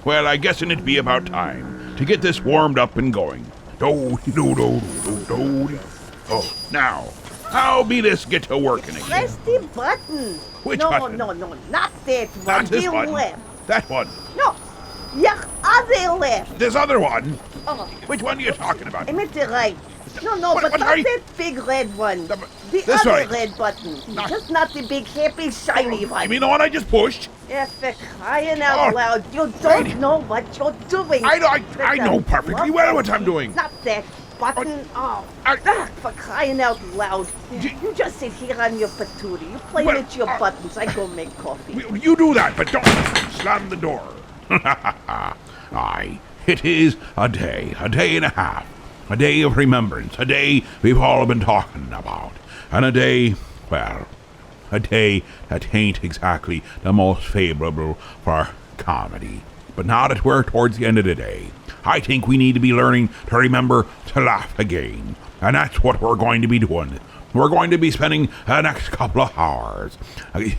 Well, I guess it'd be about time to get this warmed up and going. Do-do-do-do-do-do. Oh, now, how be this get to working again? Press the button. Which no, button? No, not that one. Not this the one. left. That one. No, your other left. This other one. Oh, Which one are you talking about? I meant the right. No, What but not are you- that big red one. The- The this other way. red button. Not- Just not the big, happy, shiny one. You mean the one I just pushed? Yeah, for crying out Oh, loud. You don't righty. know what you're doing. I know perfectly well what I'm doing. Not that button. For crying out loud. You just sit here on your patootie. You play Well, with your buttons. I go make coffee. You do that, but don't slam the door. Aye, it is a day and a half. A day of remembrance, a day we've all been talking about. And a day, well, a day that ain't exactly the most favorable for comedy. But now that we're towards the end of the day, I think we need to be learning to remember to laugh again. And that's what we're going to be doing. We're going to be spending the next couple of hours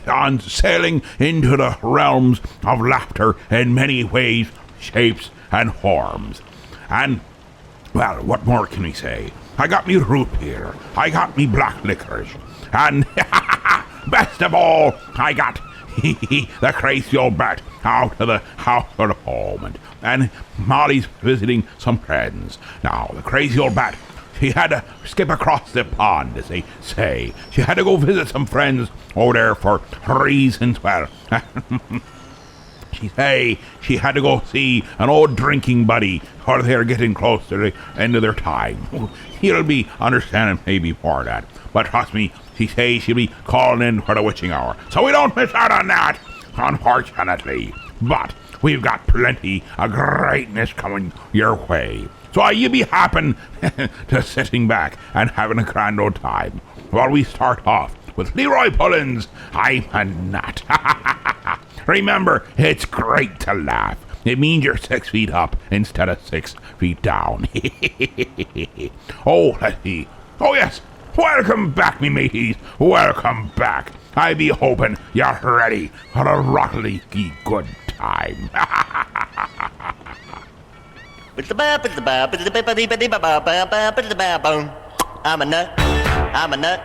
on sailing into the realms of laughter in many ways, shapes, and forms. And, well, what more can we say? I got me root beer. I got me black licorice. And, best of all, I got the crazy old bat out of the house at home. And Molly's visiting some friends. Now, the crazy old bat, she had to skip across the pond, as they say. She had to go visit some friends over there for reasons, well. She say she had to go see an old drinking buddy, or they're getting close to the end of their time. He'll be understanding maybe for that. But trust me, she say she'll be calling in for the witching hour. So we don't miss out on that, unfortunately. But we've got plenty of greatness coming your way. So you be happen to sitting back and having a grand old time while we start off with Leroy Pullins, I'm a Nut. Remember, it's great to laugh. It means you're 6 feet up instead of 6 feet down. Oh, let's see. Oh, yes. Welcome back, me mateys. Welcome back. I be hoping you're ready for a rockily good time. I'm a nut,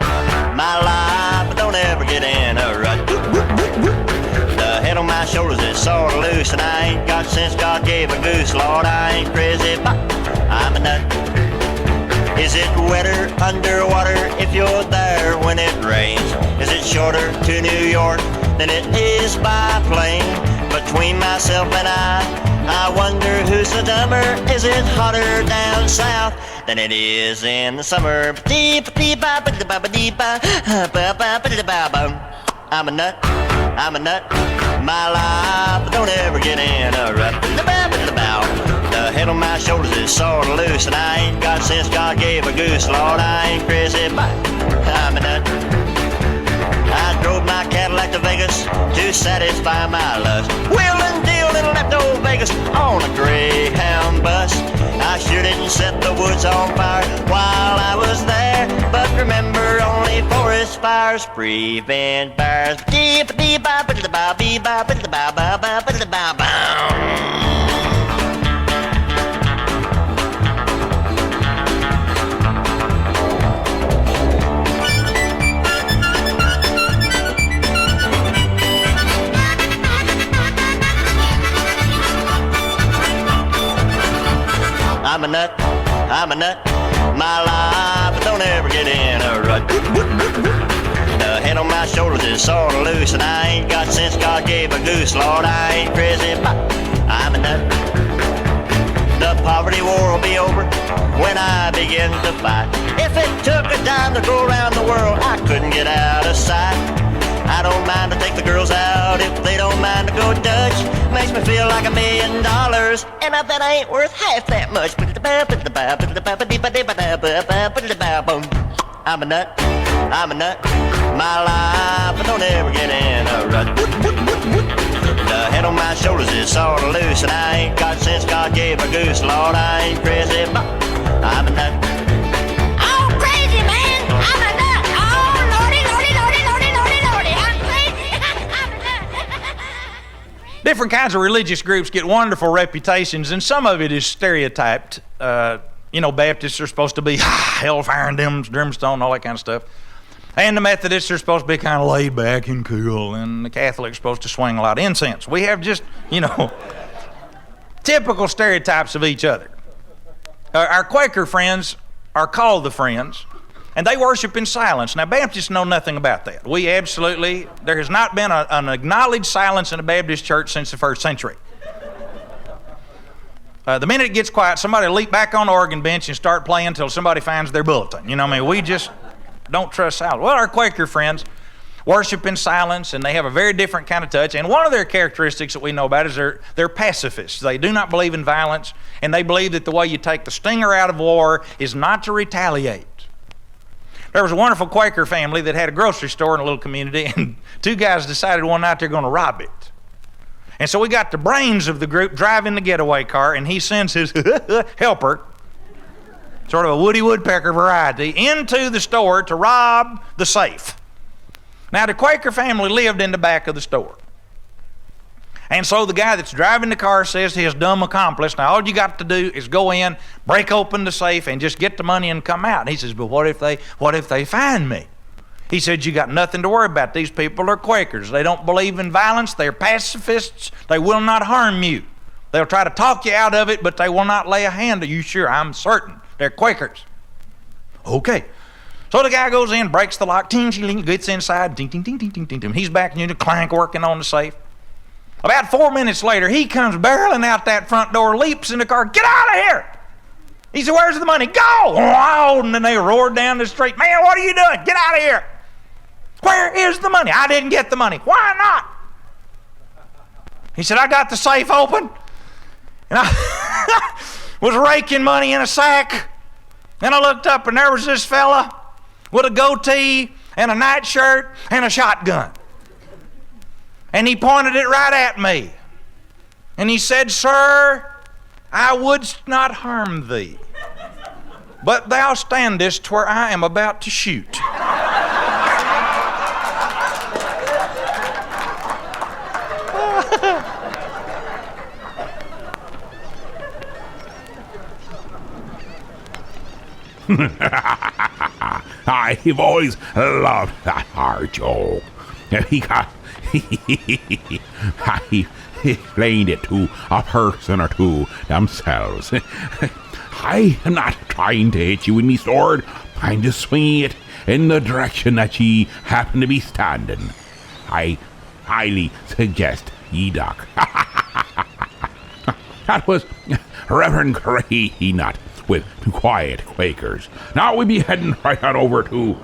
my life don't ever get in a rut. The head on my shoulders is sort of loose, and I ain't got sense God gave a goose. Lord, I ain't crazy, but I'm a nut. Is it wetter underwater if you're there when it rains? Is it shorter to New York than it is by plane? Between myself and I wonder who's the dumber. Is it hotter down south than it is in the summer? I'm a nut, my life don't ever get in a rut. The head on my shoulders is sort of loose, and I ain't got sense God gave a goose. Lord, I ain't crazy, but I'm a nut. I drove my Cadillac to Vegas to satisfy my lust. Wheel and deal in left old Vegas on a Greyhound bus. I sure didn't set the woods on fire while I was there, but remember only forest fires prevent fires. I'm a nut, my life don't ever get in a rut. The head on my shoulders is sort of loose, and I ain't got sense God gave a goose. Lord, I ain't crazy, but I'm a nut. The poverty war will be over when I begin to fight. If it took a dime to go around the world, I couldn't get out of sight. I don't mind to take the girls out if they don't mind to go Dutch. Makes me feel like $1 million, and I bet I ain't worth half that much. I'm a nut, my life don't ever get in a rut. The head on my shoulders is sort of loose, and I ain't got sense God gave a goose. Lord, I ain't crazy, but I'm a nut. Oh, crazy man, I'm a nut. Oh, lordy, lordy, lordy, lordy, lordy, lordy, I'm crazy. I'm a nut. different kinds of religious groups get wonderful reputations, and some of it is stereotyped. Baptists are supposed to be hellfire and brimstone, all that kind of stuff. And the Methodists are supposed to be kind of laid back and cool, and the Catholics are supposed to swing a lot of incense. We have just, typical stereotypes of each other. Our Quaker friends are called the Friends, and they worship in silence. Now, Baptists know nothing about that. There has not been an acknowledged silence in a Baptist church since the 1st century. The minute it gets quiet, somebody will leap back on the organ bench and start playing until somebody finds their bulletin. We just don't trust silence. Well, our Quaker friends worship in silence, and they have a very different kind of touch. And one of their characteristics that we know about is they're pacifists. They do not believe in violence, and they believe that the way you take the stinger out of war is not to retaliate. There was a wonderful Quaker family that had a grocery store in a little community, and two guys decided one night they're going to rob it. And so we got the brains of the group driving the getaway car, and he sends his helper, sort of a Woody Woodpecker variety, into the store to rob the safe. Now, the Quaker family lived in the back of the store. And so the guy that's driving the car says to his dumb accomplice, now all you got to do is go in, break open the safe, and just get the money and come out. And he says, but what if they find me? He said, you got nothing to worry about. These people are Quakers. They don't believe in violence. They're pacifists. They will not harm you. They'll try to talk you out of it, but they will not lay a hand on you. Sure, I'm certain. They're Quakers. Okay. So the guy goes in, breaks the lock, ting, ting, ting, gets inside, ting, ting, ting, ting, ting, ting, ting. He's back in the clank working on the safe. About 4 minutes later, he comes barreling out that front door, leaps in the car, get out of here! He said, where's the money? Go! Oh, and then they roared down the street, man, what are you doing? Get out of here! Where is the money? I didn't get the money. Why not? He said, I got the safe open, and I was raking money in a sack, and I looked up, and there was this fella with a goatee and a nightshirt and a shotgun. And he pointed it right at me. And he said, sir, I would not harm thee, but thou standest where I am about to shoot. I've always loved that hard joke. I explained it to a person or two themselves. I am not trying to hit you with me sword. I'm just swinging it in the direction that ye happen to be standing. I highly suggest ye duck. That was Reverend Grey Nut with Quiet Quakers. Now we be heading right on over to,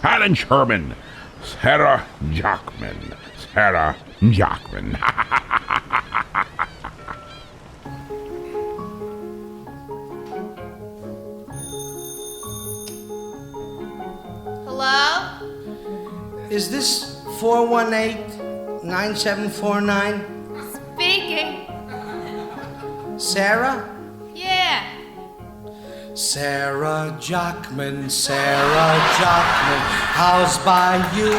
Alan Sherman. Sarah Jackman. Hello? Is this 418-9749? Speaking. Sarah? Yeah. Sarah Jackman, how's by you?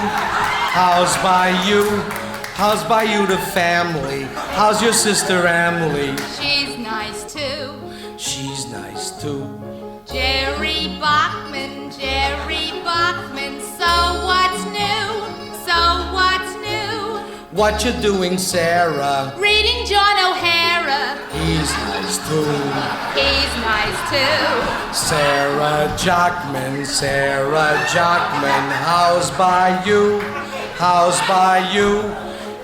How's by you the family? How's your sister Emily? She's nice too. She's nice too. Jerry Bachman, so what's new? What you doing, Sarah? Reading John O'Hara. He's nice too. He's nice too. Sarah Jackman, how's by you?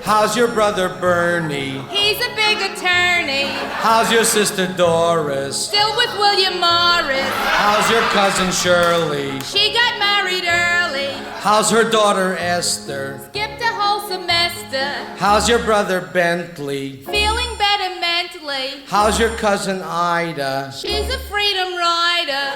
How's your brother Bernie? He's a big attorney. How's your sister Doris? Still with William Morris. How's your cousin Shirley? She got married early. How's her daughter Esther? Skipped a whole semester. How's your brother Bentley? Feeling better mentally. How's your cousin Ida? She's a freedom rider.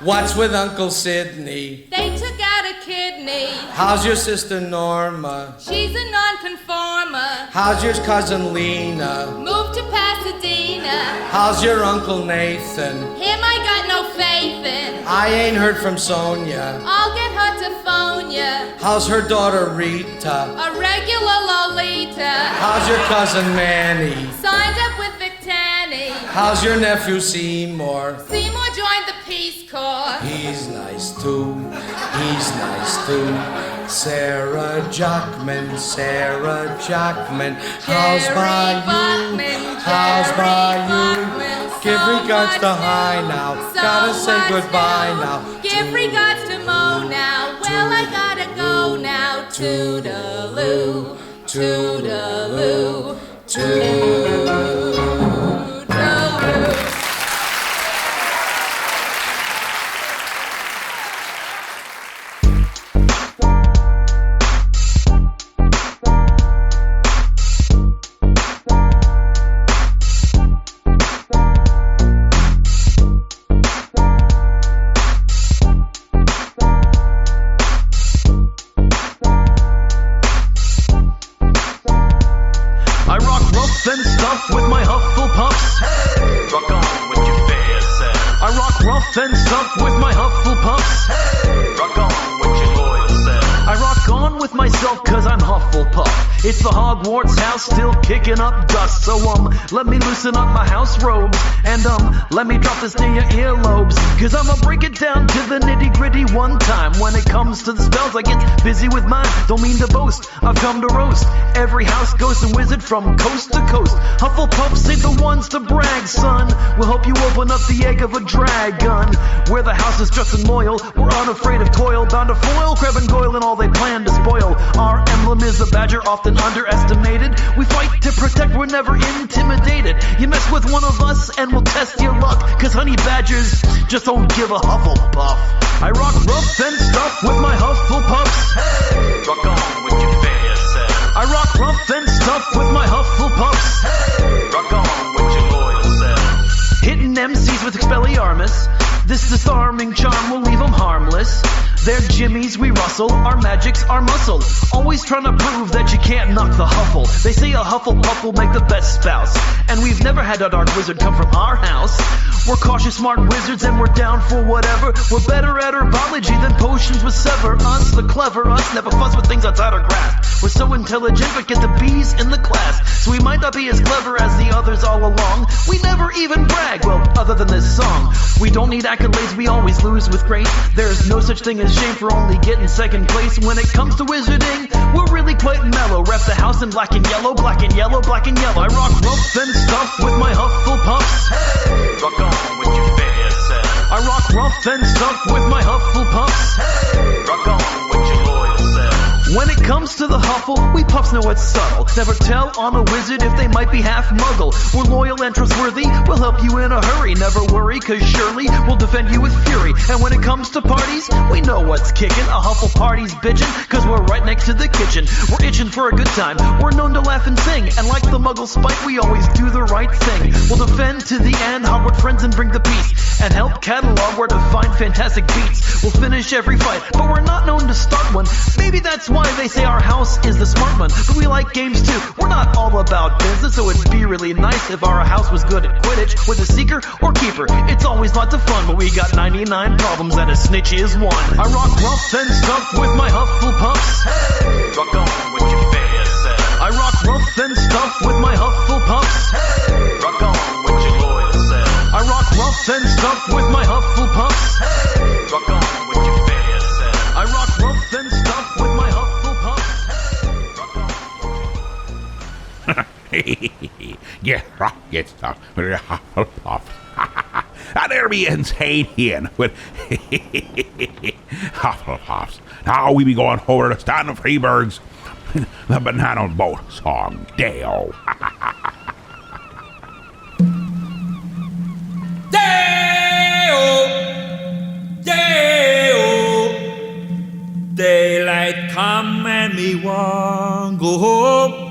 What's with Uncle Sidney? They took out a kidney. How's your sister Norma? She's a nonconformer. How's your cousin Lena? Moved to Pasadena. How's your Uncle Nathan? Him I got no faith in. I ain't heard from Sonia. I'll get her to phone ya. How's her daughter Rita? A regular Lolita. How's your cousin Manny? Signed up with Victani. How's your nephew Seymour? Seymour joined the Peace Corps. He's nice too. He's nice too. Sarah Jackman. How's Jerry by you? Buckman, How's Jerry by you? Buckman, Give so regards to much High new, now. so Gotta say much goodbye new. now. Give regards to Mo now. Well, I gotta go now. Toodaloo, toodaloo, toodaloo. I rock rough and stuff with my Hufflepuffs. Hey, rock on with your fair self. I rock rough and stuff with my Hufflepuffs. Hey, rock on with your loyal self. I rock on with myself cause I'm Hufflepuff. It's the Hogwarts house still kicking up dust. So let me loosen up my house robes. And let me drop this in your earlobes. Cause I'ma break it down to the nitty gritty one time. When it comes to the spells I get busy with mine. Don't mean to boast, I've come to roast every house ghost and wizard from coast to coast. Hufflepuffs ain't the ones to brag, son. We'll help you open up the egg of a dragon. Where the house is just and loyal, we're unafraid of toil. Bound to foil, Crab and Goyle and all they plan to spoil. Our emblem is a badger, often underestimated. We fight to protect, we're never intimidated. You mess with one of us and we'll test your luck. Cause honey badgers just don't give a Hufflepuff. I rock rough and stuff with my Hufflepuffs. Hey, rock on with your fair self. I rock rough and stuff with my Hufflepuffs. Hey, rock on with your loyal self. Hitting MCs with Expelliarmus. This disarming charm will leave them harmless. They're jimmies, we rustle, our magic's our muscle. Always trying to prove that you can't knock the Huffle. They say a Hufflepuff will make the best spouse. And we've never had a dark wizard come from our house. We're cautious, smart wizards, and we're down for whatever. We're better at herbology than potions with sever. Us, the clever us, never fuss with things outside our grasp. We're so intelligent, but get the B's in the class. So we might not be as clever as the others all along. We never even brag, well, other than this song. We don't need accolades, we always lose with grace. There's no such thing as shame for only getting second place. When it comes to wizarding, we're really quite mellow. Wrap the house in black and yellow, black and yellow, black and yellow. I rock rough and stuff with my Hufflepuffs. Hey, rock on with your fair self. I rock rough and stuff with my Hufflepuffs. Hey, rock on with your loyal self. When it comes to the Huffle, we pups know it's subtle. Never tell on a wizard if they might be half muggle. We're loyal and trustworthy, we'll help you in a hurry. Never worry, cause surely we'll defend you with fury. And when it comes to parties, we know what's kicking. A Huffle party's bitchin', cause we're right next to the kitchen. We're itching for a good time, we're known to laugh and sing. And like the muggle spike, we always do the right thing. We'll defend to the end, Hogwarts friends and bring the peace. And help catalog where to find fantastic beats. We'll finish every fight, but we're not known to start one. Maybe that's why they say our house is the smart one. But we like games too, we're not all about business. So it'd be really nice if our house was good at Quidditch. With a seeker or keeper, it's always lots of fun. But we got 99 problems and a snitch is one. I rock rough and stuff with my Hufflepuffs. Hey, rock on with your fair self. I rock rough and stuff with my Hufflepuffs. Hey, rock on with your loyal self. I rock rough and stuff with my Hufflepuffs. Hey, rock on with your fair self. I rock rough and stuff with my Hufflepuffs. Hey, rock on. Get rock, get stuff with your Hufflepuff. And there be insane Ian with Hufflepuffs. Now we be going over to Stanton Freeberg's The Banana Boat Song Dale. Daylight come and me want go home.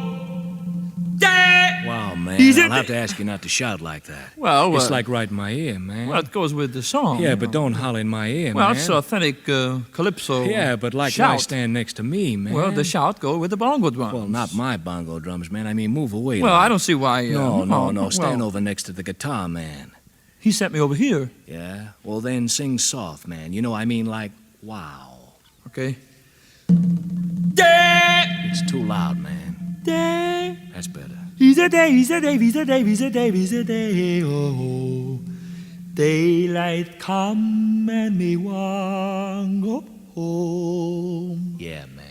Wow, man, I'll have to ask you not to shout like that. Well, it's like right in my ear, man. Well, it goes with the song. Yeah, but don't holler in my ear, well, man. it's authentic calypso. Yeah, but like shout. when I stand next to me, man. Well, the shout go with the bongo drums. Well, not my bongo drums, man. I mean, move away. Well, like. I don't see why. No. Stand over next to the guitar, man. He sent me over here. Yeah? Well, then sing soft, man. You know, I mean like, wow. Okay. It's too loud, man. Day. That's better. He's a day, he's a day, he's a day, he's a day, he's a day. Oh, daylight come and me want go home. Yeah, man.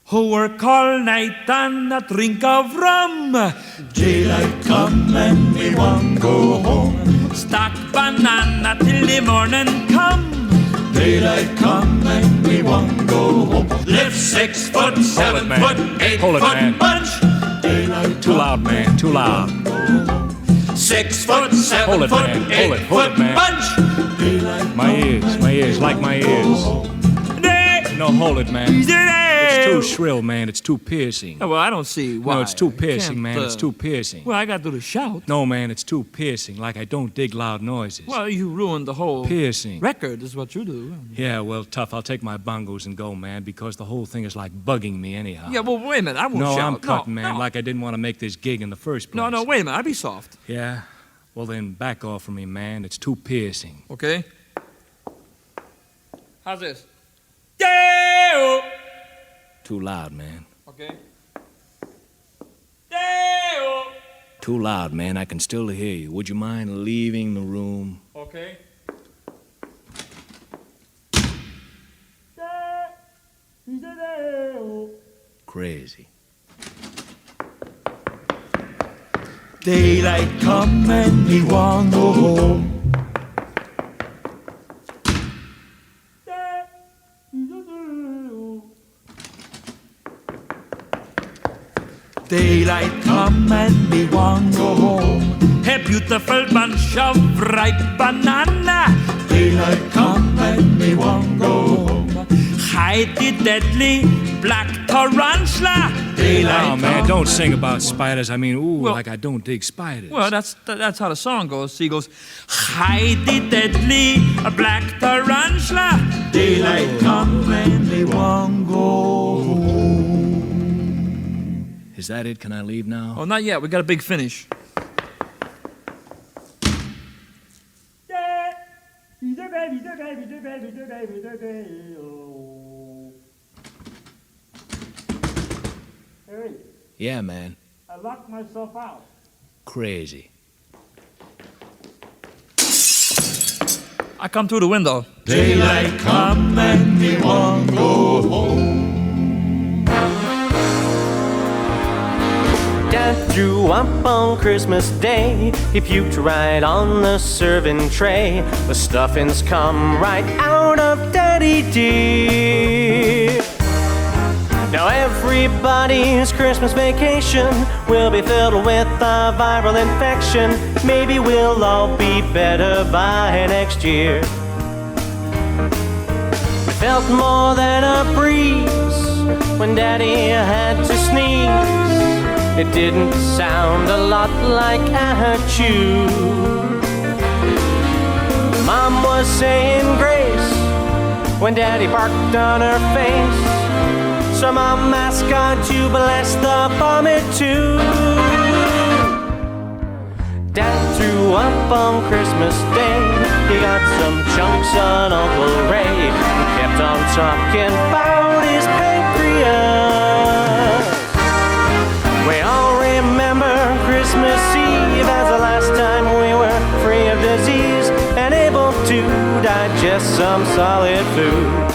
Who work all night and a drink of rum. Daylight come and me want go home. Stack banana till the morning come. Daylight come and we want go home. Lift 6 foot, 7 man. foot, 8 Hold it, foot man. bunch. Daylight Too loud, man. Too loud. 6 foot, 7 Hold it, foot, man. 8 Hold it, hold foot it, man. bunch. Daylight My ears, like my ears. No, hold it, man. It's too shrill, man. It's too piercing. Well, I don't see why. No, it's too I piercing, can't, man. It's too piercing. Well, I got to do the shout. No, man, it's too piercing. Like I don't dig loud noises. Well, you ruined the whole Piercing. record is what you do. Yeah, well, tough. I'll take my bongos and go, man, because the whole thing is like bugging me anyhow. Yeah, well, wait a minute. I won't No, shout. I'm cutting, no, man, no. like I didn't want to make this gig in the first place. No, wait a minute. I'll be soft. Yeah? Well, then back off from me, man. It's too piercing. Okay? How's this? Yeah! Too loud, man. Okay. Yeah! Too loud, man. I can still hear you. Would you mind leaving the room? Okay. Crazy. Daylight come and me want go home. Daylight come and me want go home. A beautiful bunch of ripe banana. Daylight come and me want go home. Hide the deadly black tarantula. Daylight Oh, man, come. don't sing about spiders. I mean, ooh, Well- like I don't dig spiders. Well, that's how the song goes. He goes, hide the deadly black tarantula. Daylight come and they won't go home. Is that it? Can I leave now? Oh, not yet. We got a big finish. Yeah, man. I locked myself out. Crazy. I come through the window. Daylight come and me won't go home. Dad threw up on Christmas Day. He puked right on the serving tray. The stuffings come right out of Daddy dear. Now everybody's Christmas vacation will be filled with a viral infection. Maybe we'll all be better by next year. It felt more than a breeze when Daddy had to sneeze. It didn't sound a lot like achoo. Mom was saying grace when Daddy barked on her face. So Mom asked God to bless the vomit too. Dad threw up on Christmas Day. He got some chunks on Uncle Ray. He kept on talking about his pancreas. We all remember Christmas Eve as the last time we were free of disease and able to digest some solid food.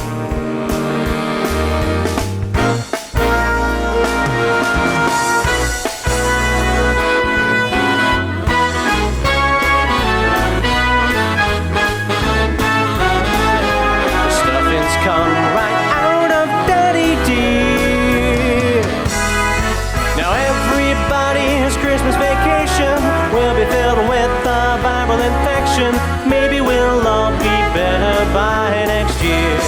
Stuffings come right out of Daddy dear. Now everybody's Christmas vacation will be filled with a viral infection. Maybe we'll all be better by next year.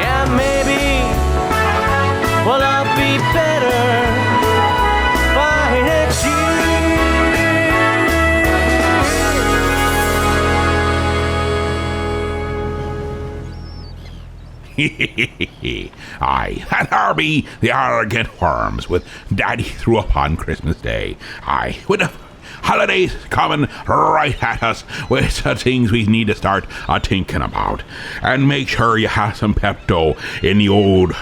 Yeah, maybe we'll all be better by next year. Aye, that Harvey the Arrogant Worms with Daddy Threw Up on Christmas Day. Aye, Holidays coming right at us with the things we need to start thinking about. And make sure you have some Pepto in the old...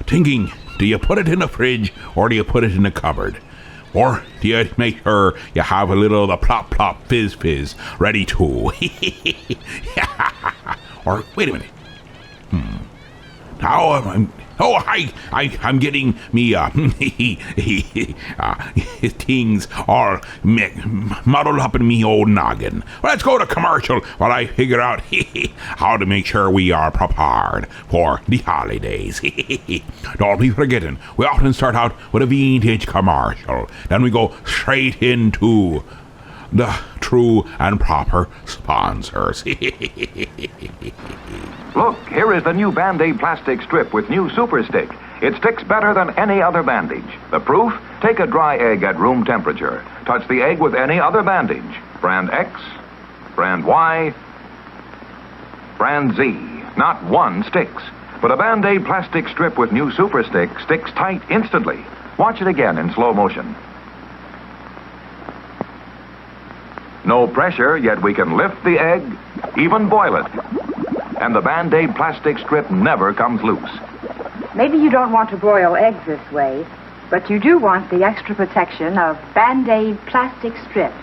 Thinking, do you put it in the fridge or do you put it in the cupboard? Or do you make sure you have a little of the plop plop fizz fizz ready too? Or, wait a minute. Now I'm getting me things all muddled up in me old noggin. Well, let's go to commercial while I figure out how to make sure we are prepared for the holidays. Don't be forgetting, we often start out with a vintage commercial. Then we go straight into the true and proper sponsors. Look, here is the new Band-Aid plastic strip with new Super Stick. It sticks better than any other bandage. The proof? Take a dry egg at room temperature. Touch the egg with any other bandage. Brand X, brand Y, brand Z. Not one sticks. But a Band-Aid plastic strip with new Super Stick sticks tight instantly. Watch it again in slow motion. No pressure, yet we can lift the egg, even boil it. And the Band-Aid plastic strip never comes loose. Maybe you don't want to broil eggs this way, but you do want the extra protection of Band-Aid plastic strips.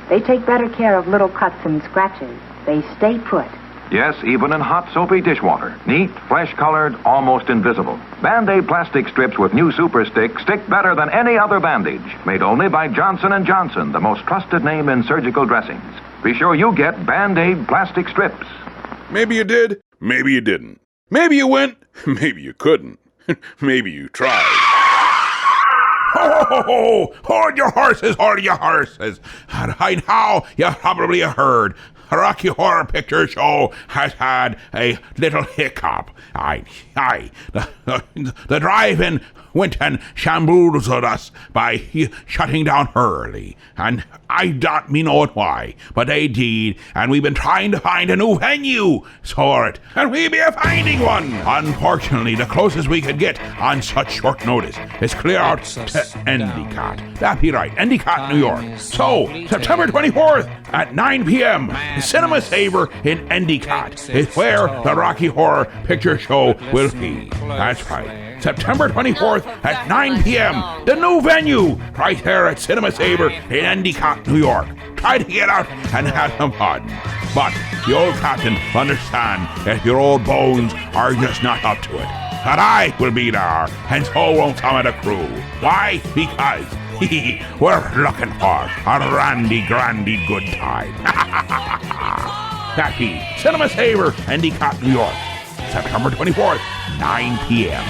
They take better care of little cuts and scratches. They stay put. Yes, even in hot, soapy dishwater. Neat, fresh-colored, almost invisible. Band-Aid plastic strips with new Super Stick stick better than any other bandage. Made only by Johnson & Johnson, the most trusted name in surgical dressings. Be sure you get Band-Aid plastic strips. Maybe you did, maybe you didn't. Maybe you went, maybe you couldn't. Maybe you tried. Oh, hold your horses, hold your horses. And by now, you probably heard the Rocky Horror Picture Show has had a little hiccup. The drive-in went and shamboozled us by shutting down early. And I don't know why, but they did. And we've been trying to find a new venue for it. And we'll be finding one. Unfortunately, the closest we could get on such short notice is clear out to Endicott. That'd be right, Endicott, New York. So, September 24th at 9 p.m., the Cinema Saver in Endicott is where the Rocky Horror Picture Show will be. That's right. September 24th at 9 p.m., the new venue, right there at Cinema Saver in Endicott, New York. Try to get out and have some fun. But the old captain will understand if your old bones are just not up to it. But I will be there, and so will some of the crew. Why? Because we're looking for a randy good time. That'd be Cinema Saver, Endicott, New York. September 24th, 9 p.m.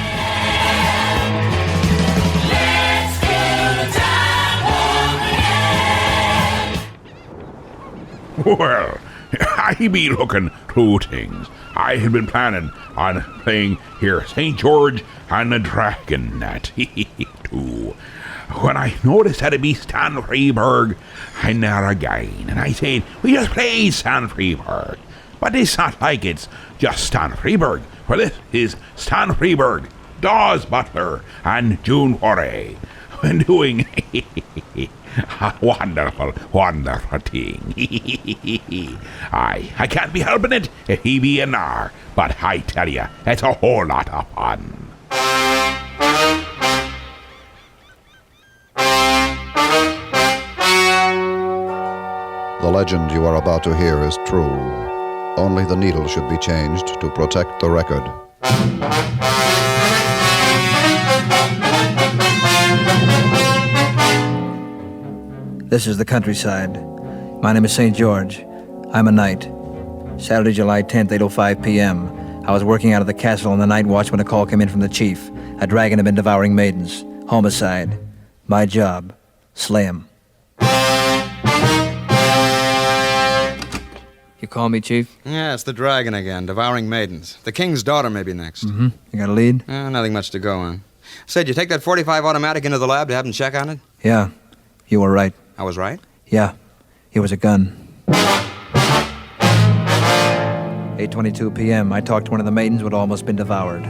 Well, I be looking through things. I had been planning on playing here St. George and the Dragonet too. When I noticed that it'd be Stan Freberg and there again, and I said, we just play Stan Freberg. But it's not like it's just Stan Freberg, for this is Stan Freberg, Dawes Butler, and June Foray, when doing a wonderful thing. I can't be helping it if he be in there, but I tell you, it's a whole lot of fun. The legend you are about to hear is true. Only the needle should be changed to protect the record. This is the countryside. My name is St. George. I'm a knight. Saturday, July 10th, 8:05 p.m. I was working out of the castle on the night watch when a call came in from the chief. A dragon had been devouring maidens. Homicide. My job. Slay him. You call me, Chief? Yeah, it's the dragon again, devouring maidens. The king's daughter may be next. Mm-hmm. You got a lead? Nothing much to go on. Said you take that .45 automatic into the lab to have them check on it? Yeah. You were right. I was right? Yeah. It was a gun. 8:22 p.m. I talked to one of the maidens who had almost been devoured.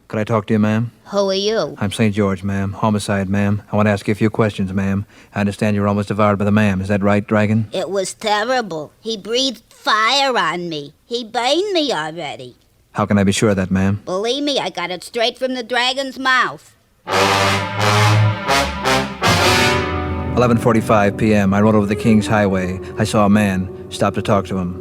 Could I talk to you, ma'am? Who are you? I'm St. George, ma'am. Homicide, ma'am. I want to ask you a few questions, ma'am. I understand you were almost devoured by the man. Is that right, Dragon? It was terrible. He breathed fire on me. He burned me already. How can I be sure of that, ma'am? Believe me, I got it straight from the dragon's mouth. 11:45 p.m. I rode over the King's Highway. I saw a man. Stopped to talk to him.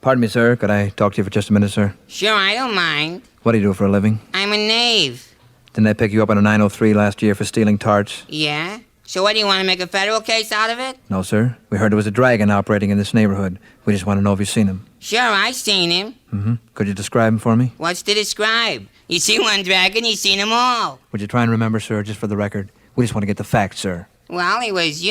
Pardon me, sir. Could I talk to you for just a minute, sir? Sure, I don't mind. What do you do for a living? I'm a knave. Didn't I pick you up on a 903 last year for stealing tarts? Yeah? So what, do you want to make a federal case out of it? No, sir. We heard there was a dragon operating in this neighborhood. We just want to know if you've seen him. Sure, I seen him. Mm-hmm. Could you describe him for me? What's to describe? You see one dragon, you seen them all. Would you try and remember, sir, just for the record? We just want to get the facts, sir. Well, he was, he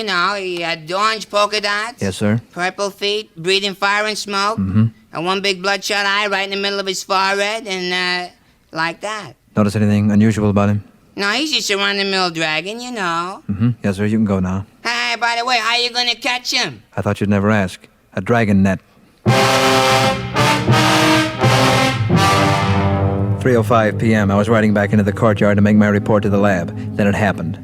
had orange polka dots. Yes, sir. Purple feet, breathing fire and smoke. Mm-hmm. And one big bloodshot eye right in the middle of his forehead, and, like that. Notice anything unusual about him? No, he's just a run-of-the-mill dragon, you know. Mm-hmm. Yes, sir. You can go now. Hey, by the way, how you gonna catch him? I thought you'd never ask. A dragon net. 3:05 p.m. I was riding back into the courtyard to make my report to the lab. Then it happened.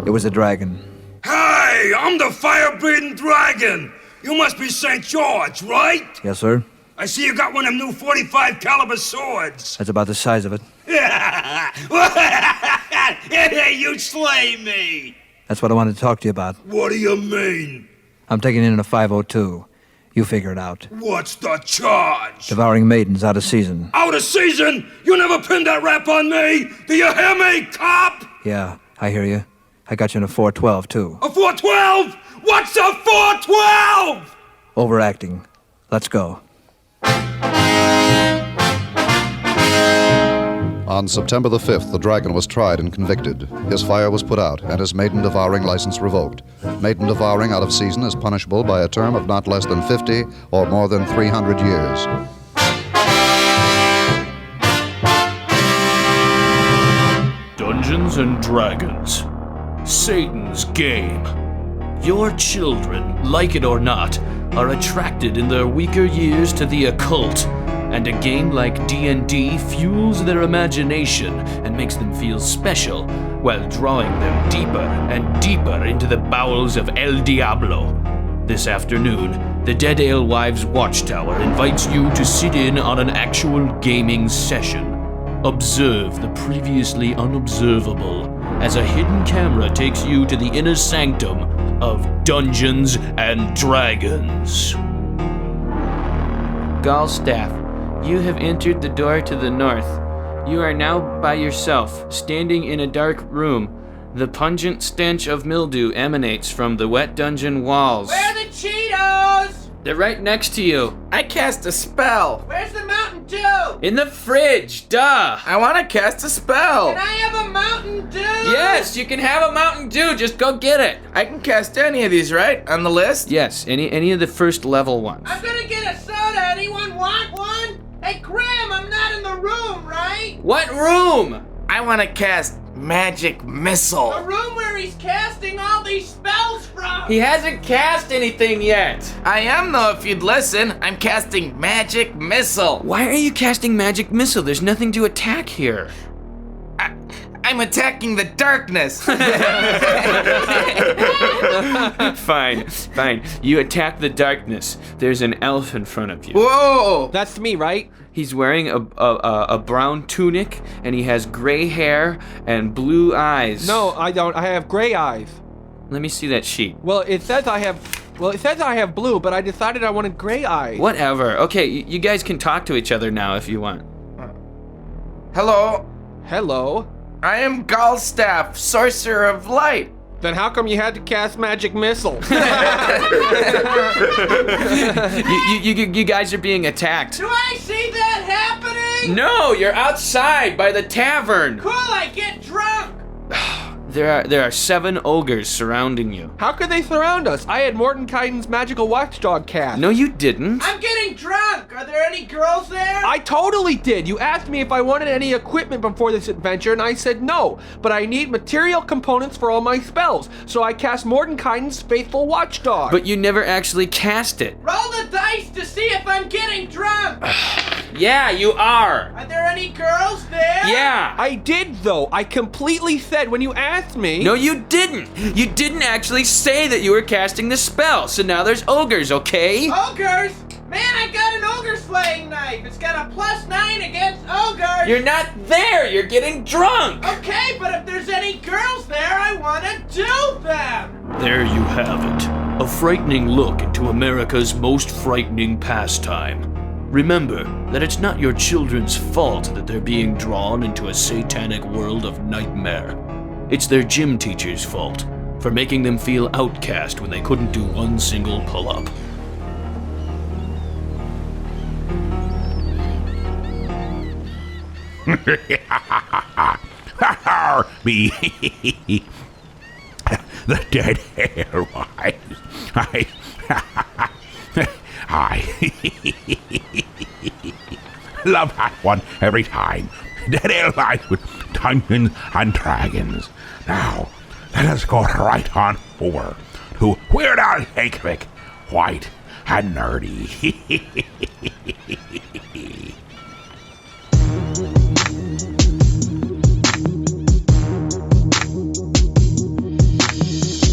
It was a dragon. Hey, I'm the fire-breathing dragon. You must be St. George, right? Yes, sir. I see you got one of them new 45 caliber swords. That's about the size of it. You slay me. That's what I wanted to talk to you about. What do you mean? I'm taking in a 502. You figure it out. What's the charge? Devouring maidens out of season. Out of season? You never pinned that rap on me. Do you hear me, cop? Yeah, I hear you. I got you in a 412, too. A 412? What's a 412? Overacting. Let's go. On September the 5th, the dragon was tried and convicted. His fire was put out and his maiden devouring license revoked. Maiden devouring out of season is punishable by a term of not less than 50 or more than 300 years. Dungeons and Dragons. Satan's game. Your children, like it or not, are attracted in their weaker years to the occult, and a game like D&D fuels their imagination and makes them feel special while drawing them deeper and deeper into the bowels of El Diablo. This afternoon, the Dead Alewives Watchtower invites you to sit in on an actual gaming session. Observe the previously unobservable as a hidden camera takes you to the inner sanctum of Dungeons and Dragons. Galstaff, you have entered the door to the north. You are now by yourself, standing in a dark room. The pungent stench of mildew emanates from the wet dungeon walls. Where are the Cheetos? They're right next to you. I cast a spell. Where's the Mountain Dew? In the fridge, duh! I want to cast a spell. Can I have a Mountain Dew? Yes, you can have a Mountain Dew, just go get it. I can cast any of these, right? On the list? Yes, any of the first level ones. I'm gonna get a soda. Anyone want one? Hey, Graham, I'm not in the room, right? What room? I want to cast Magic Missile. The room where he's casting all these spells from. He hasn't cast anything yet. I am, though, if you'd listen. I'm casting Magic Missile. Why are you casting Magic Missile? There's nothing to attack here. I'm attacking the darkness. Fine. You attack the darkness. There's an elf in front of you. Whoa! That's me, right? He's wearing a brown tunic, and he has gray hair and blue eyes. No, I don't. I have gray eyes. Let me see that sheet. Well, it says I have blue, but I decided I wanted gray eyes. Whatever. Okay, you guys can talk to each other now if you want. Hello. I am Galstaff, Sorcerer of Light. Then how come you had to cast Magic Missile? you guys are being attacked. Do I see that happening? No, you're outside by the tavern. Cool, I get drunk. There are 7 ogres surrounding you. How could they surround us? I had Mordenkainen's magical watchdog cast. No, you didn't. I'm getting drunk. Are there any girls there? I totally did. You asked me if I wanted any equipment before this adventure, and I said no. But I need material components for all my spells, so I cast Mordenkainen's faithful watchdog. But you never actually cast it. Roll the dice to see if I'm getting drunk. Yeah, you are. Are there any girls there? Yeah. I did, though. I completely said when you asked me. No, you didn't. You didn't actually say that you were casting the spell, so now there's ogres, okay? Ogres? Man, I got an ogre slaying knife. It's got a +9 against ogres. You're not there. You're getting drunk. Okay, but if there's any girls there, I want to do them. There you have it. A frightening look into America's most frightening pastime. Remember that it's not your children's fault that they're being drawn into a satanic world of nightmare. It's their gym teacher's fault for making them feel outcast when they couldn't do one single pull-up. Me, the dead hair wise. I love that one every time. Dead Air Lies with Dungeons and Dragons. Now, let us go right on over to Weird Al Yankovic, white and nerdy.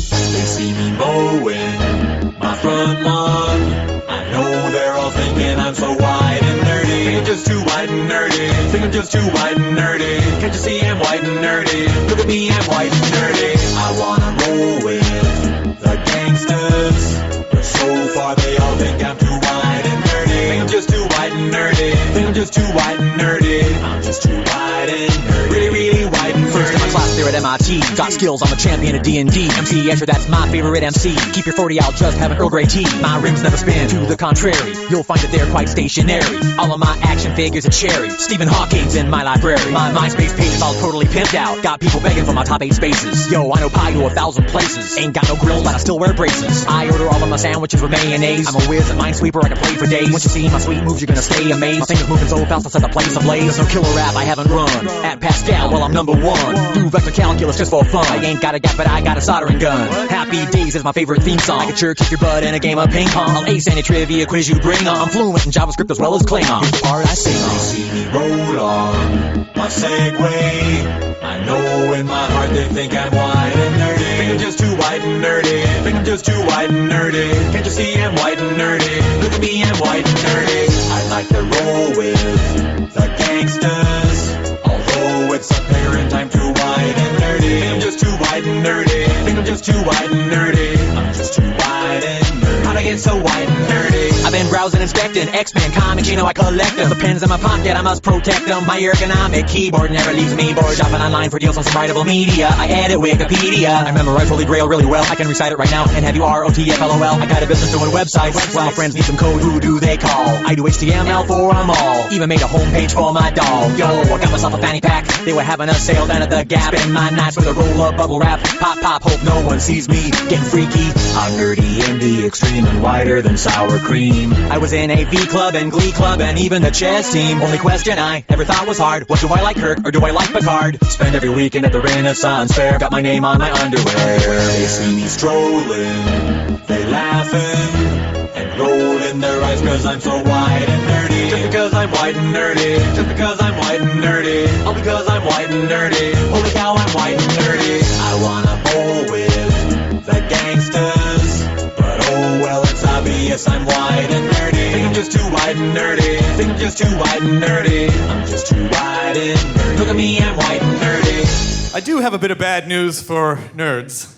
They see me mowing my front lawn. I know they're all thinking I'm so white and nerdy. Think I'm just too white and nerdy. Think I'm just too white and nerdy. Can't you see I'm white and nerdy? Look at me, I'm white and nerdy. I wanna roll with the gangsters, but so far they all think I'm too white and nerdy. Think I'm just too white and nerdy. Think I'm just too white and nerdy. I'm just too white and nerdy. Really, really white and nerdy. First in my class there at MIT. Got skills, I'm a champion of D&D. MC Escher, that's my favorite MC. Keep your 40 out, just have an Earl Grey tea. My rims never spin, to the contrary. You'll find that they're quite stationary. All of my action figures are cherry. Stephen Hawking's in my library. My MySpace page is all totally pimped out. Got people begging for my top 8 spaces. Yo, I know pie to 1,000 places. Ain't got no grills, but I still wear braces. I order all of my sandwiches with mayonnaise. I'm a whiz at Minesweeper, I can play for days. Once you see my sweet moves, you're gonna stay amazed. My fingers moving so fast, I'll set the place ablaze. There's no killer rap I haven't run. At Pascal, well, I'm number 1. Do vector calculus just for fun. I ain't got a gap, but I got a soldering gun. Happy Days is my favorite theme song. I can sure kick your butt in a game of ping pong. I'll ace any trivia quiz you bring on. I'm fluent in JavaScript as well as Klingon. Here's the part I sing on. They see me roll on my Segway. I know in my heart they think I'm white and nerdy. Think I'm just too white and nerdy. Think I'm just too white and nerdy. Can't you see I'm white and nerdy? Look at me, I'm white and nerdy. I like to roll with the gangsters. Although it's apparent I'm too white and nerdy. Think I'm just too white and nerdy. Think I'm just too white and nerdy. I'm just too white and nerdy. How'd I get so white and nerdy? I've been browsing, inspecting X-Men comics, you know I collect them. The pens in my pocket, I must protect them. My ergonomic keyboard never leaves me bored. Shopping online for deals on some writable media. I edit Wikipedia. I memorize Holy Grail really well. I can recite it right now and have you ROTFLOL. I got a business doing websites. While my friends need some code, who do they call? I do HTML for them all. Even made a homepage for my dog. Yo, I got myself a fanny pack. They were having a sale down at the Gap. Spend my nights with a roll-up bubble wrap. Pop, pop, hope no one sees me getting freaky. I'm nerdy in the extreme and whiter than sour cream. I was in AV Club and Glee Club and even the chess team. Only question I ever thought was hard, what do I like, Kirk, or do I like Picard? Spend every weekend at the Renaissance Fair. Got my name on my underwear. They see me strolling, they laughing and rolling their eyes cause I'm so white and nerdy. Just because I'm white and nerdy. Just because I'm white and nerdy. All because I'm white and nerdy. Holy cow, I'm white and nerdy. I wanna bowl with the gangsters, but oh well, it's obvious I'm white and nerdy. Think I'm just too white and nerdy. Think I'm just too white and nerdy. I'm just too white and nerdy. Look at me, I'm white and nerdy. I do have a bit of bad news for nerds.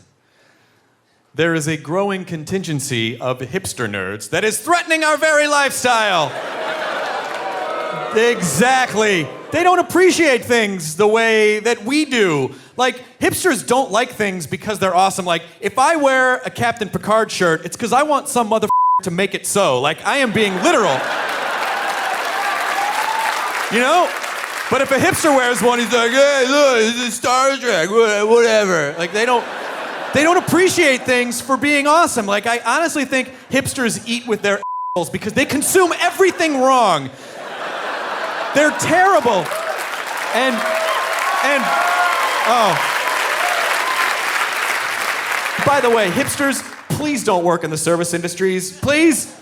There is a growing contingency of hipster nerds that is threatening our very lifestyle. Exactly. They don't appreciate things the way that we do. Like, hipsters don't like things because they're awesome. Like, if I wear a Captain Picard shirt, it's because I want some motherfucker to make it so. Like, I am being literal. You know? But if a hipster wears one, he's like, hey, look, this is Star Trek, whatever. Like, they don't appreciate things for being awesome. Like, I honestly think hipsters eat with their assholes because they consume everything wrong. They're terrible. And oh. By the way, hipsters, please don't work in the service industries. Please.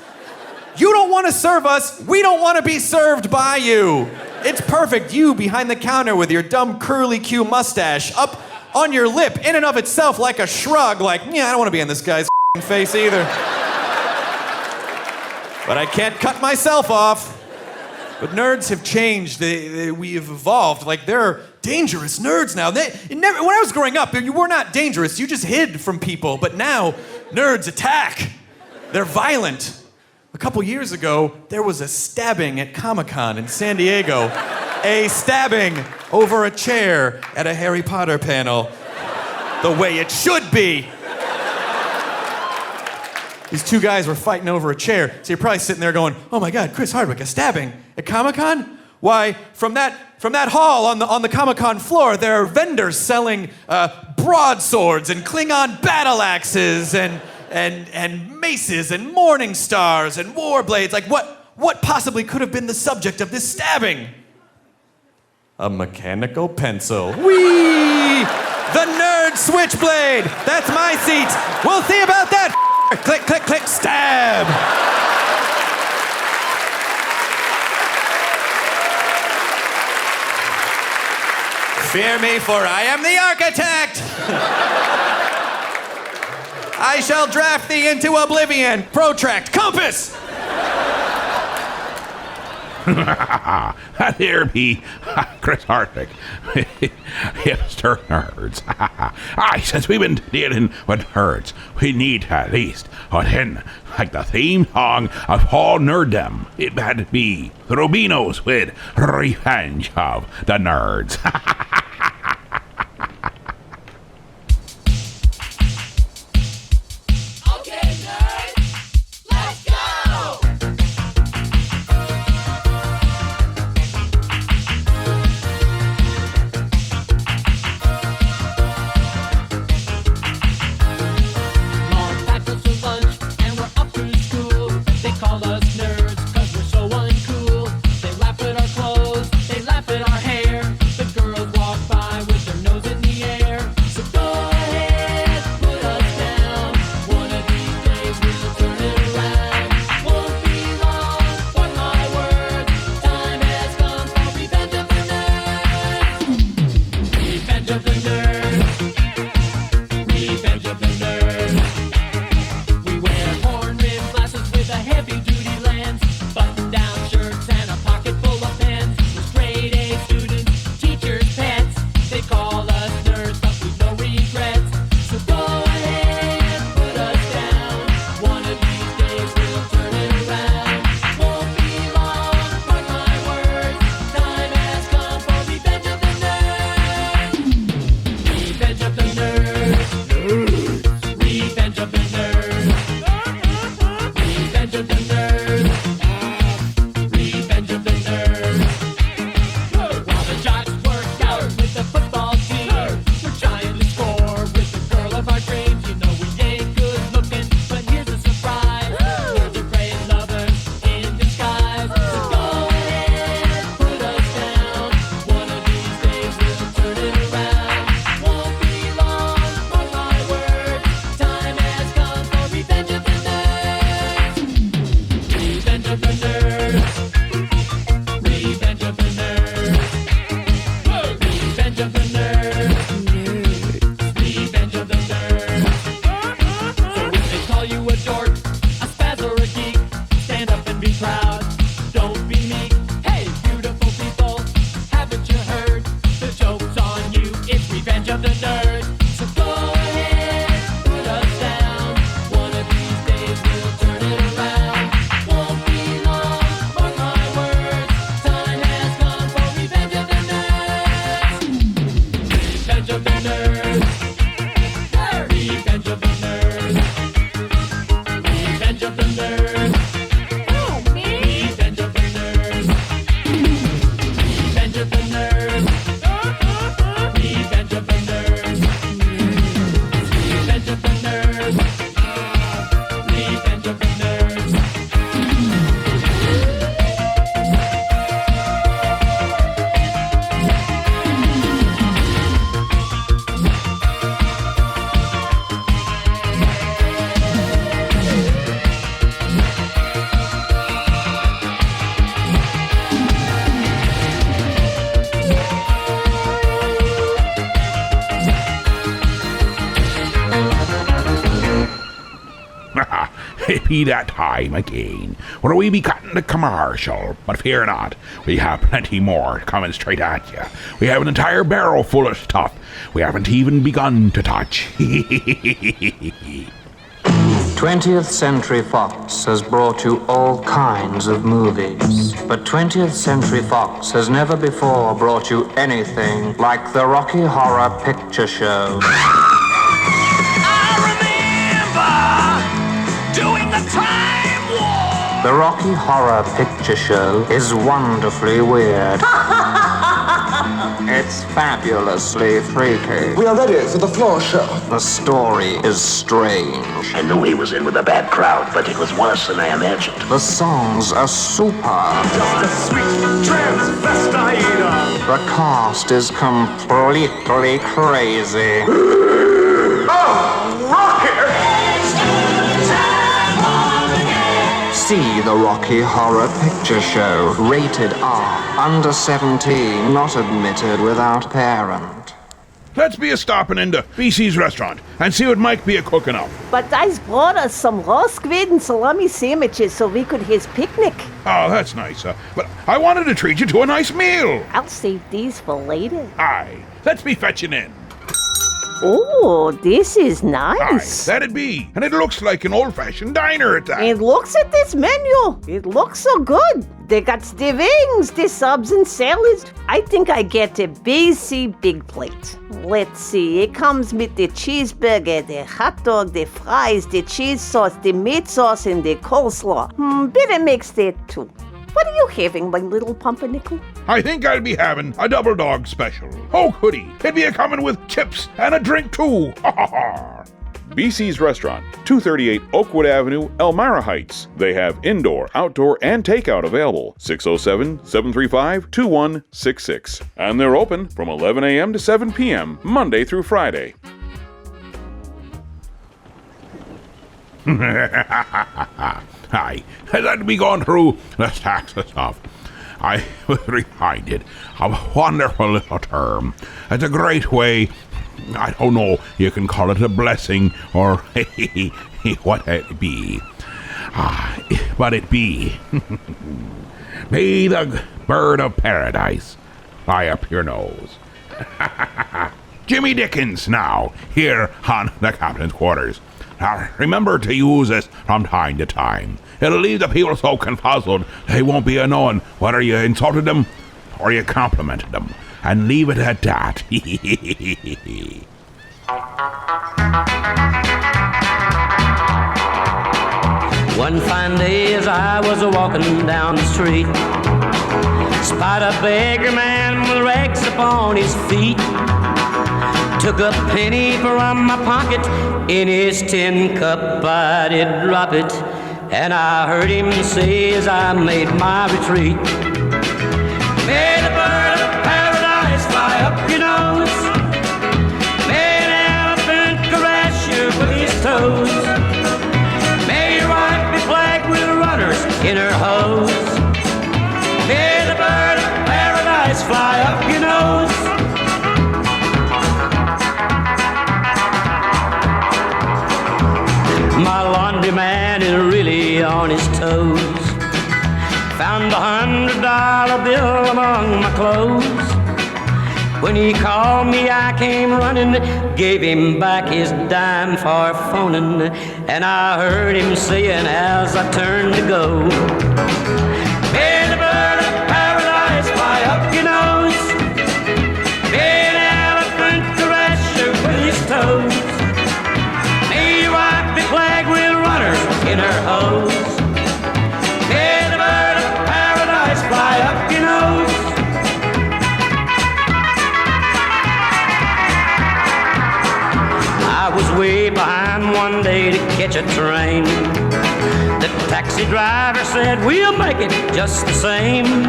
You don't want to serve us. We don't want to be served by you. It's perfect. You behind the counter with your dumb curly Q mustache up on your lip, in and of itself like a shrug, like, yeah, I don't want to be in this guy's face either. But I can't cut myself off. But nerds have changed. We have evolved. Like, they're dangerous nerds now. When I was growing up, you were not dangerous. You just hid from people. But now, nerds attack. They're violent. A couple years ago, there was a stabbing at Comic-Con in San Diego. A stabbing over a chair at a Harry Potter panel. The way it should be. These two guys were fighting over a chair. So you're probably sitting there going, oh my God, Chris Hardwick, a stabbing at Comic-Con? Why, from that hall on the Comic-Con floor, there are vendors selling broadswords and Klingon battle axes and maces and morning stars and war blades. Like, what possibly could have been the subject of this stabbing? A mechanical pencil. Whee! The nerd switchblade! That's my seat! We'll see about that! Click, click, click, stab! Fear me, for I am the architect! I shall draft thee into oblivion. Protract, compass! That here be Chris Hardwick. Hipster nerds. Aye, since we've been dealing with nerds, we need to at least put in, like the theme song of all nerddom. It had to be the Rubinos with Revenge of the Nerds. Revenge of the Nerds. be that time again, where we be cutting the commercial. But fear not, we have plenty more coming straight at you. We have an entire barrel full of stuff we haven't even begun to touch. 20th Century Fox has brought you all kinds of movies, but 20th Century Fox has never before brought you anything like the Rocky Horror Picture Show. Doing the time war! The Rocky Horror Picture Show is wonderfully weird. It's fabulously freaky. We are ready for the floor show. The story is strange. I knew he was in with a bad crowd, but it was worse than I imagined. The songs are super. Just a sweet transvestite. The cast is completely crazy. See the Rocky Horror Picture Show. Rated R. Under 17. Not admitted without parent. Let's be a stopping into BC's restaurant and see what Mike be a cooking up. But I's brought us some raw squid and salami sandwiches so we could his picnic. Oh, that's nice. But I wanted to treat you to a nice meal. I'll save these for later. Aye, let's be fetching in. Oh, this is nice. Aye, that'd be. And it looks like an old-fashioned diner at that. And looks at this menu. It looks so good. They got the wings, the subs and salads. I think I get a BC big plate. Let's see, it comes with the cheeseburger, the hot dog, the fries, the cheese sauce, the meat sauce, and the coleslaw. Better mix that too. What are you having, my little pumpernickel? I think I'll be having a double dog special. Oh, goody. It'd be a coming with chips and a drink too. Ha ha ha. BC's Restaurant, 238 Oakwood Avenue, Elmira Heights. They have indoor, outdoor, and takeout available. 607-735-2166. And they're open from 11 a.m. to 7 p.m., Monday through Friday. Aye, let me go through the stacks of stuff. I was reminded of a wonderful little term. It's a great way, I don't know, you can call it a blessing or what it be. But it be. May the bird of paradise fly up your nose. Jimmy Dickens now, here on the captain's quarters. Now, remember to use this from time to time. It'll leave the people so confuzzled they won't be knowing whether you insulted them or you complimented them. And leave it at that. One fine day as I was a-walking down the street, spied a beggar man with rags upon his feet. Took a penny from my pocket, in his tin cup I did drop it, and I heard him say as I made my retreat, may the bird of paradise fly up your nose, may an elephant caress you with his toes, may your wife be plagued with runners in her hose, may the bird of paradise fly up your nose. My laundry man is really on his toes. Found $100 bill among my clothes. When he called me, I came running, gave him back his dime for phoning, and I heard him saying as I turned to go, may the bird of paradise fly up your nose, may an elephant caress you with his toes, may your wife be plagued with runners in her hose, may the bird of paradise fly up your nose. I was way behind one day to catch a train. The taxi driver said, we'll make it just the same.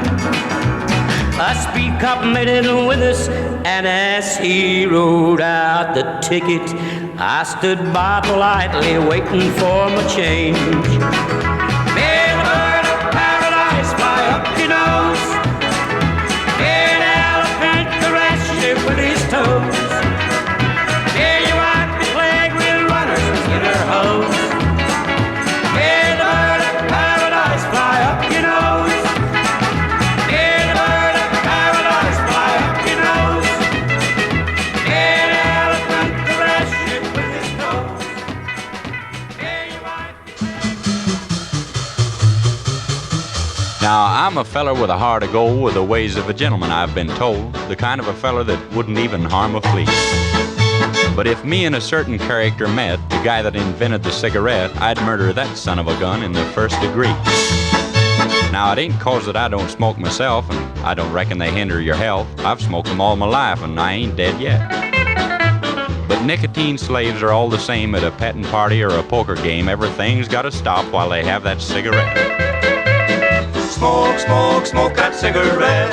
A speed cop made it with us, and as he wrote out the ticket, I stood by politely waiting for my change. May the bird of paradise fly up your nose, may an elephant caress you with his toes, may your wife be plagued with runners in her hose, may Now, I'm a feller with a heart of gold, with the ways of a gentleman, I've been told. The kind of a feller that wouldn't even harm a flea. But if me and a certain character met, the guy that invented the cigarette, I'd murder that son of a gun in the first degree. Now, it ain't 'cause that I don't smoke myself, and I don't reckon they hinder your health. I've smoked them all my life, and I ain't dead yet. But nicotine slaves are all the same at a petting party or a poker game. Everything's gotta stop while they have that cigarette. Smoke, smoke, smoke that cigarette.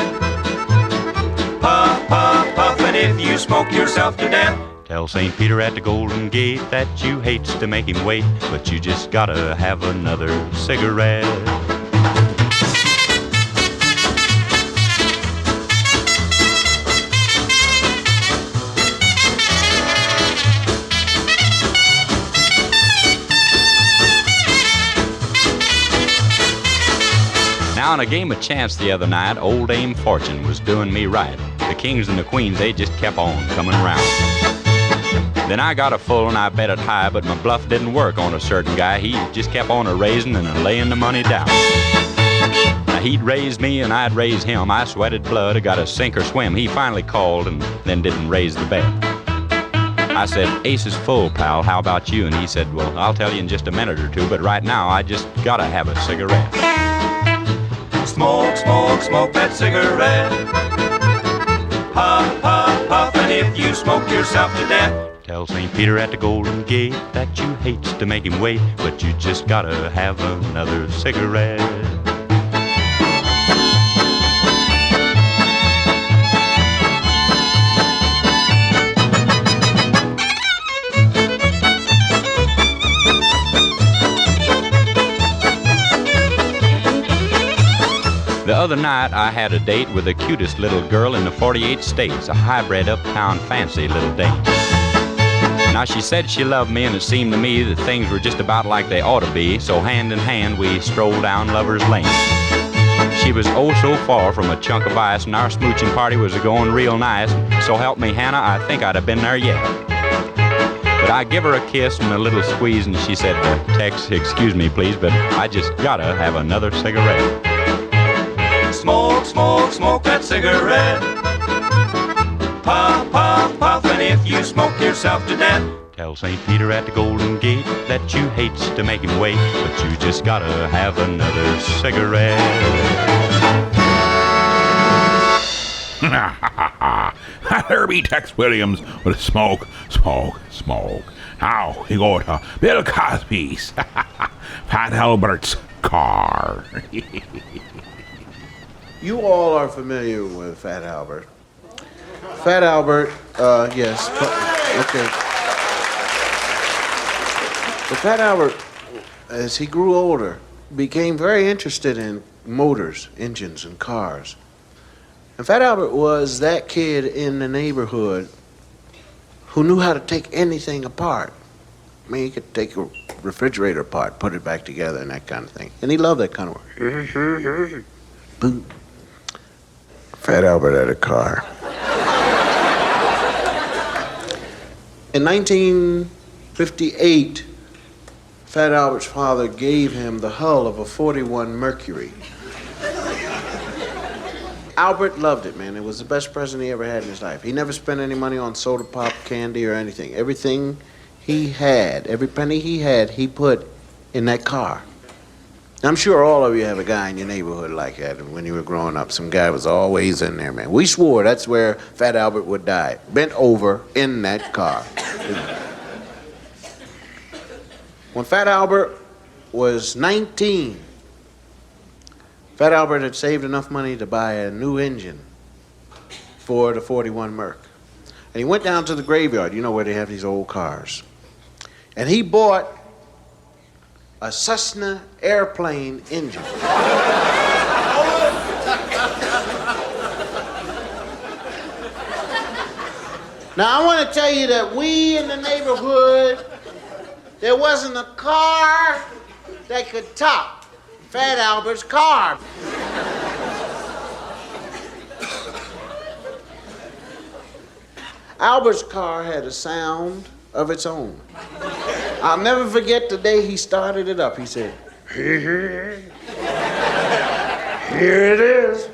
Puff, puff, puff, and if you smoke yourself to death. Tell St. Peter at the Golden Gate that you hates to make him wait, but you just gotta have another cigarette. Now, in a game of chance the other night, old Dame Fortune was doing me right. The kings and the queens, they just kept on coming around. Then I got a full and I bet it high, but my bluff didn't work on a certain guy. He just kept on a-raising and a-laying the money down. Now, he'd raise me and I'd raise him. I sweated blood, I got to sink or swim. He finally called and then didn't raise the bet. I said, "Ace is full, pal, how about you?" And he said, "Well, I'll tell you in just a minute or two, but right now I just gotta have a cigarette." Smoke, smoke, smoke that cigarette. Puff, puff, puff, and if you smoke yourself to death. Tell St. Peter at the Golden Gate that you hates to make him wait, but you just gotta have another cigarette. The other night I had a date with the cutest little girl in the 48 states, a hybrid uptown fancy little dame. Now she said she loved me, and it seemed to me that things were just about like they ought to be, so hand in hand we strolled down Lover's Lane. She was oh so far from a chunk of ice, and our smooching party was going real nice, so help me Hannah, I think I'd have been there yet. But I give her a kiss and a little squeeze, and she said, "Tex, excuse me please, but I just gotta have another cigarette." Smoke, smoke, smoke that cigarette. Puff, puff, puff, and if you smoke yourself to death. Tell St. Peter at the Golden Gate that you hates to make him wait, but you just gotta have another cigarette. There be Tex Williams with smoke, smoke, smoke. Now we go to Bill Cosby's Fat Albert's car. You all are familiar with Fat Albert. Fat Albert, yes. Okay. But Fat Albert, as he grew older, became very interested in motors, engines, and cars. And Fat Albert was that kid in the neighborhood who knew how to take anything apart. I mean, he could take a refrigerator apart, put it back together, and that kind of thing. And he loved that kind of work. Boom. Fat Albert had a car. In 1958, Fat Albert's father gave him the hull of a 41 Mercury. Albert loved it, man. It was the best present he ever had in his life. He never spent any money on soda pop, candy, or anything. Everything he had, every penny he had, he put in that car. I'm sure all of you have a guy in your neighborhood like that. And when you were growing up, some guy was always in there, man. We swore that's where Fat Albert would die, bent over in that car. When Fat Albert was 19, Fat Albert had saved enough money to buy a new engine for the 41 Merc. And he went down to the graveyard, you know where they have these old cars. And he bought a Cessna airplane engine. Now, I want to tell you that we in the neighborhood, there wasn't a car that could top Fat Albert's car. Albert's car had a sound of its own. I'll never forget the day he started it up. He said, here it is.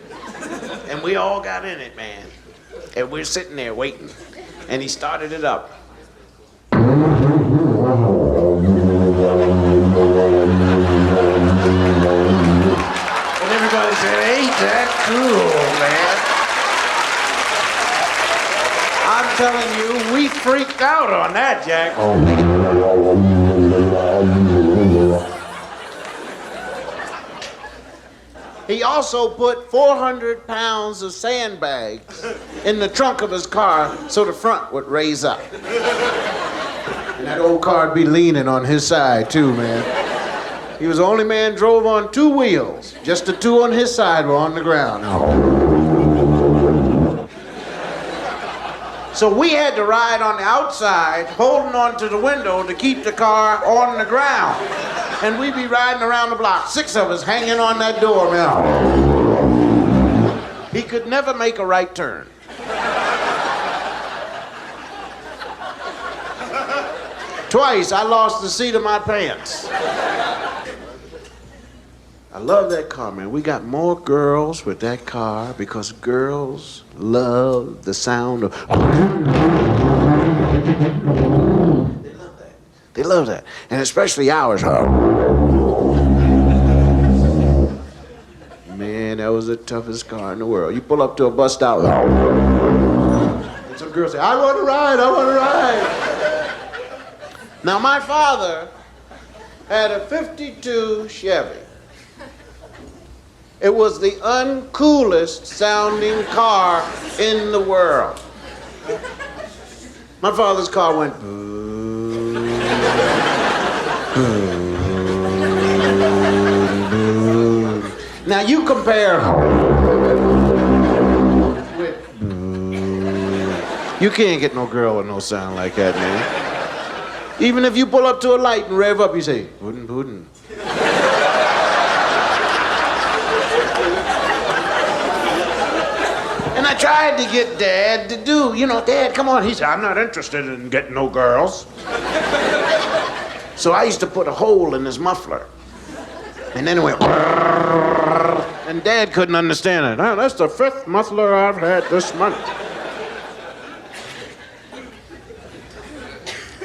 And we all got in it, man. And we're sitting there waiting. And he started it up. And everybody said, ain't that cool, man? I'm telling you, we freaked out on that, Jack. He also put 400 pounds of sandbags in the trunk of his car so the front would raise up. And that old car would be leaning on his side, too, man. He was the only man drove on 2 wheels. Just the 2 on his side were on the ground. So we had to ride on the outside, holding on to the window to keep the car on the ground. And we'd be riding around the block, 6 of us hanging on that door, man. He could never make a right turn. Twice I lost the seat of my pants. I love that car, man. We got more girls with that car because girls love the sound of... They love that. And especially ours. Man, that was the toughest car in the world. You pull up to a bus stop. And some girls say, I want to ride, I want to ride. Now, my father had a 52 Chevy. It was the uncoolest sounding car in the world. My father's car went boo, boo, boo. Now you compare with boo. You can't get no girl with no sound like that, man. Even if you pull up to a light and rev up, you say, "Puddin', puddin'." And I tried to get Dad to do, Dad, come on. He said, I'm not interested in getting no girls. So I used to put a hole in his muffler. And then it went, and Dad couldn't understand it. Oh, that's the 5th muffler I've had this month.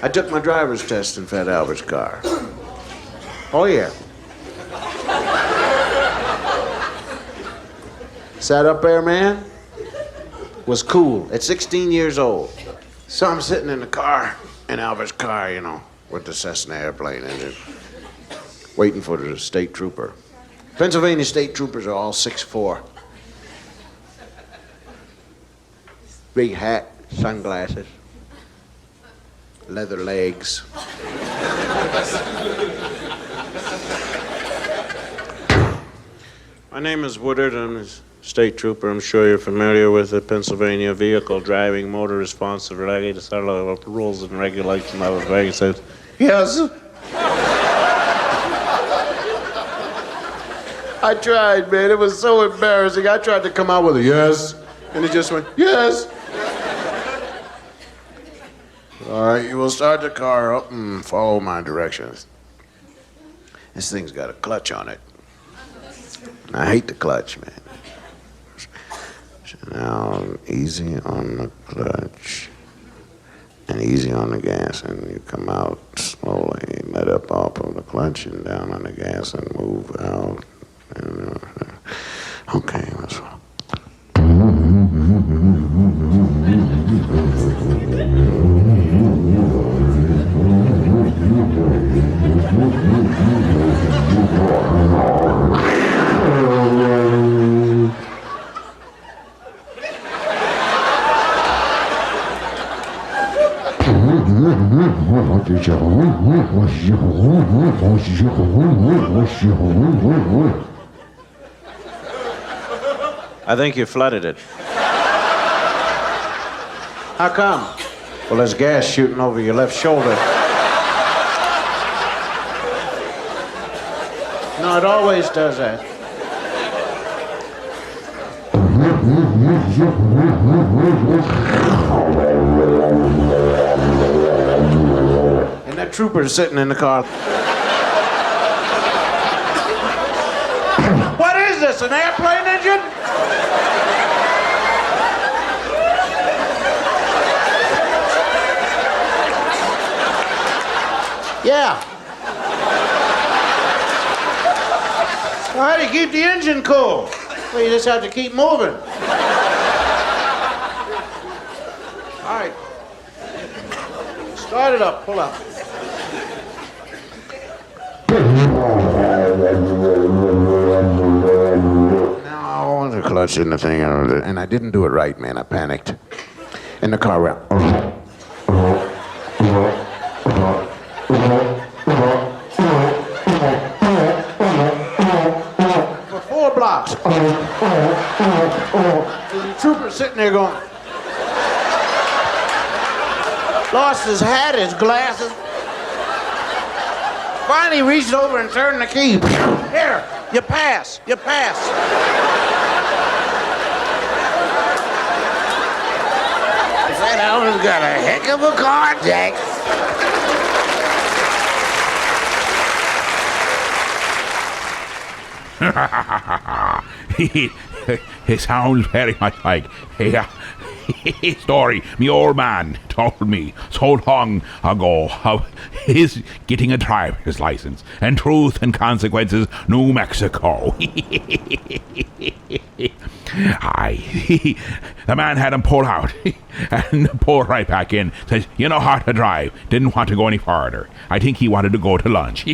I took my driver's test in Fat Albert's car. Oh, yeah. Sat up there, man. Was cool at 16 years old. So I'm sitting in the car, in Albert's car, with the Cessna airplane in it, waiting for the state trooper. Pennsylvania state troopers are all 6'4". Big hat, sunglasses, leather legs. My name is Woodard. I'm a state trooper. I'm sure you're familiar with the Pennsylvania Vehicle Driving Motor Responsive Regulator Rules and Regulations. I was very says, yes. I tried, man. It was so embarrassing. I tried to come out with a yes, and it just went, yes. All right, you will start the car up and follow my directions. This thing's got a clutch on it. I hate the clutch, man. So now, easy on the clutch and easy on the gas, and you come out slowly, let up off of the clutch and down on the gas and move out. Okay, let's go. I think you flooded it. How come? Well, there's gas shooting over your left shoulder. No, it always does that. And that trooper's sitting in the car. What is this, an airplane engine? Yeah. Well, how do you keep the engine cool? Well, you just have to keep moving. All right. Start it up, pull up. Now I want to clutch in the thing, and I didn't do it right, man. I panicked. And the car went. For 4 blocks. The trooper sitting there going. Lost his hat, his glasses. Finally reached over and turned the key. Here, you pass, you pass. That Elmer's got a heck of a car, Jack. It sounds very much like a story me old man told me so long ago of his getting a driver's license and Truth and Consequences, New Mexico. The man had him pull out and pull right back in. Says, you know how to drive. Didn't want to go any farther. I think he wanted to go to lunch.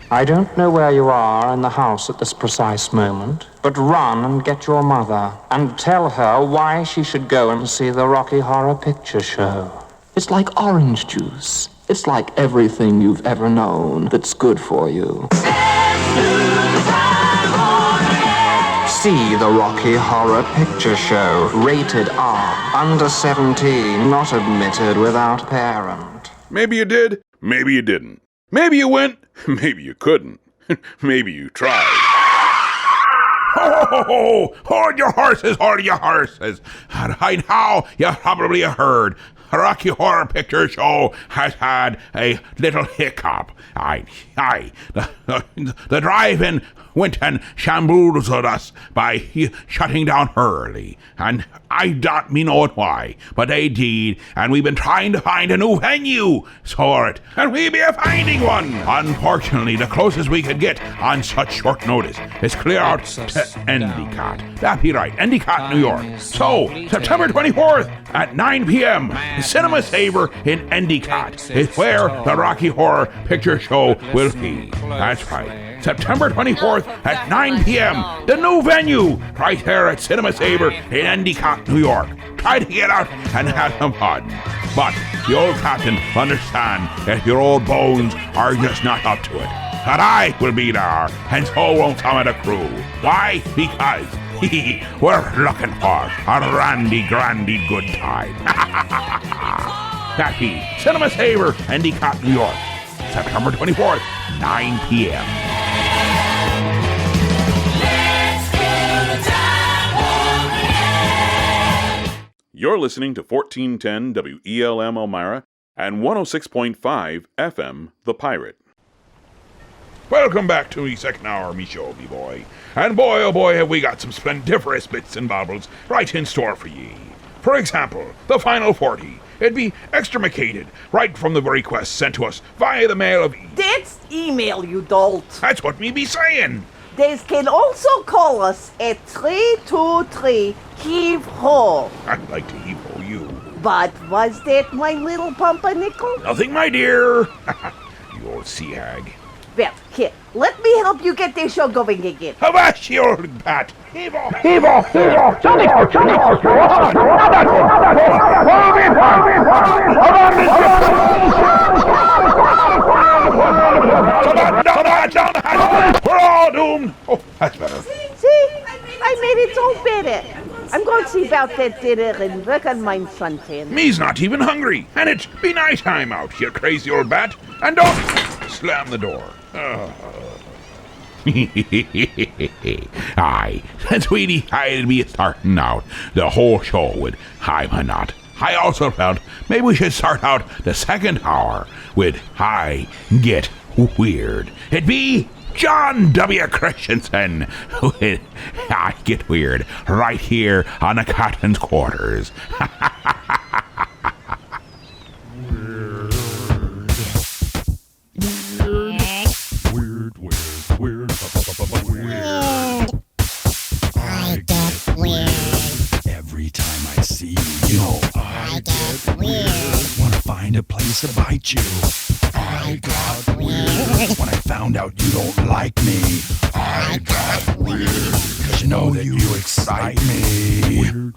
I don't know where you are in the house at this precise moment, but run and get your mother and tell her why she should go and see the Rocky Horror Picture Show. It's like orange juice. It's like everything you've ever known that's good for you. See the Rocky Horror Picture Show, rated R, under 17, not admitted without parent. Maybe you did, maybe you didn't. Maybe you went, maybe you couldn't. Maybe you tried. Ho! Hold your horses, hold your horses. Right now, you probably heard the Rocky Horror Picture Show has had a little hiccup. The drive-in went and shambled us by shutting down early. And I don't know why, but they did. And we've been trying to find a new venue for it. And we'll be finding one. Unfortunately, the closest we could get on such short notice is clear out to Endicott. That'd be right, Endicott, New York. So, September 24th at 9 p.m., Cinema Saver in Endicott is where the Rocky Horror Picture Show will be. That's right. September 24th at 9 p.m., the new venue, right there at Cinema Saver in Endicott, New York. Try to get out and have some fun. But the old captain understand that your old bones are just not up to it. But I will be there, and so won't some of the crew. Why? Because we're looking for a randy good time. That be Cinema Saver, Endicott, New York. September 24th, 9 p.m. You're listening to 1410 WELM Elmira and 106.5 FM The Pirate. Welcome back to me second hour, me show, me boy. And boy, oh boy, have we got some splendiferous bits and baubles right in store for ye. For example, the Final 40. It'd be extremicated right from the request sent to us via the mail of... That's email, you dolt. That's what me be saying. They can also call us at 323-HEAVE-HO. I'd like to heave-ho you. But was that my little pumpernickel? Nothing, my dear. You old sea hag. Well, here, let me help you get this show going again. Avast, you old bat. Heave-ho! Heave-ho! Heave-ho! Johnny! We're all doomed. Oh, that's better. See? I made it so better. I'm going to see about that dinner and work on my suntan. Me's not even hungry, and it's be night time out, you crazy old bat. And don't slam the door. Aye, since we decided we starting out the whole show with I'm Not, I also felt maybe we should start out the second hour with I Get Weird. It be John W. Christensen. I get weird right here on the Captain's Quarters. I get weird. Every time I see you, you know I get weird. Wanna find a place to bite you. I got weird. When I found out you don't like me, I got weird. Cause you know that you excite me. Weird,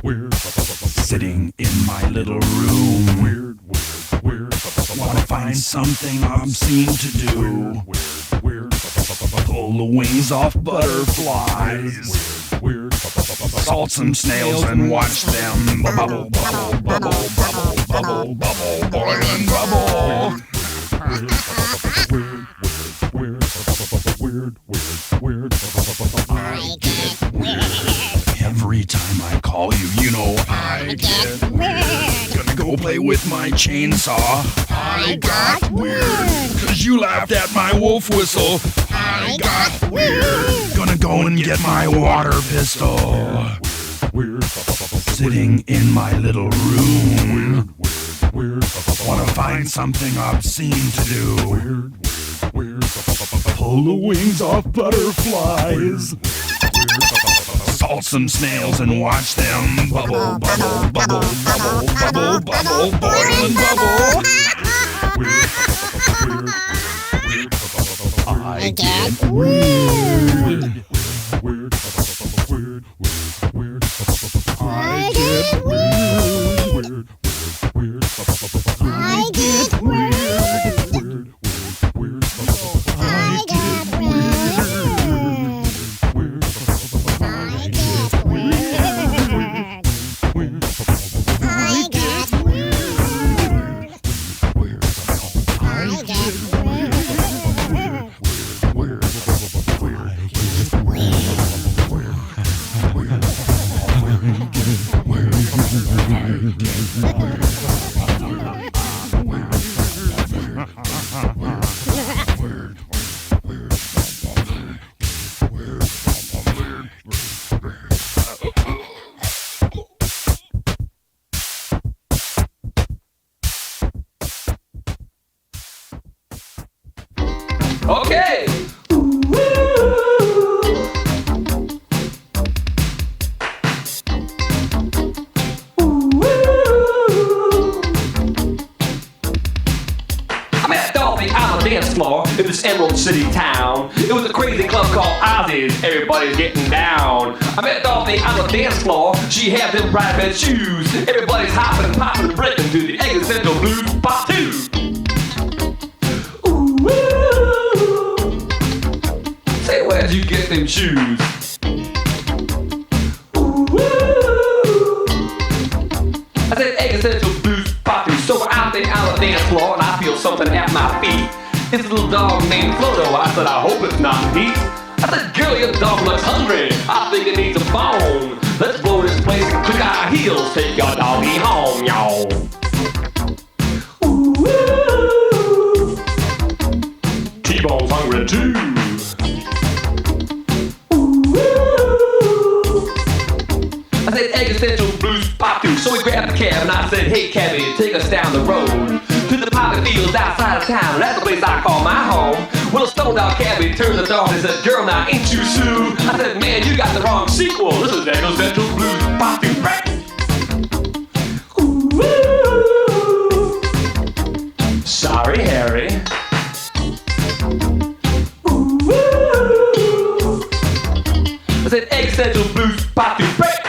weird, weird. Sitting in my little room. Weird, weird, weird. Wanna find something obscene to do. Weird, weird. Pull the wings off butterflies. Weird, weird. Salt some snails and watch them bubble, bubble, bubble, bubble, bubble, bubble, boil and bubble. Weird, weird, weird, weird, weird. I get weird. Every time I call you, you know I get weird. Gonna go play with my chainsaw. I got weird. Cause you laughed at my wolf whistle. I got weird. Gonna go and get my water pistol. Weird. Sitting in my little room. Weird. Wanna find something obscene to do. Weird. Pull the wings off butterflies. Salt some snails and watch them bubble, bubble, bubble, bubble, bubble, bubble, boil and bubble. I get weird. Weird. I get weird. I get weird. Okay. I'm at Dolphy Island dance floor in this Emerald City town. It was a crazy club called Ozzy's. Everybody's getting down. I'm at Dolphy Island dance floor. She had them bright red shoes. Everybody's hopping, popping, breaking to the existential blues pop too. Say, where'd you get them shoes? I said existential blues pop too. So we're out there on the dance floor and I feel something at my feet. It's a little dog named Floto. I said, I hope it's not Pete. I said, girl, your dog looks hungry. I think it needs a bone. Let's blow this place and click our heels. Take your doggy home, y'all. T-Bone's hungry too. I said, existential blues pop through. So we grabbed the cab and I said, hey, cabby, take us down the road to the poppy fields outside of town. That's the place I call my home. Well, a stoned out cabby turned the door and said, girl, now ain't you Sue? I said, man, you got the wrong sequel. This is existential blues pop through, right? Sorry, Harry. I said, existential blues pop through, right?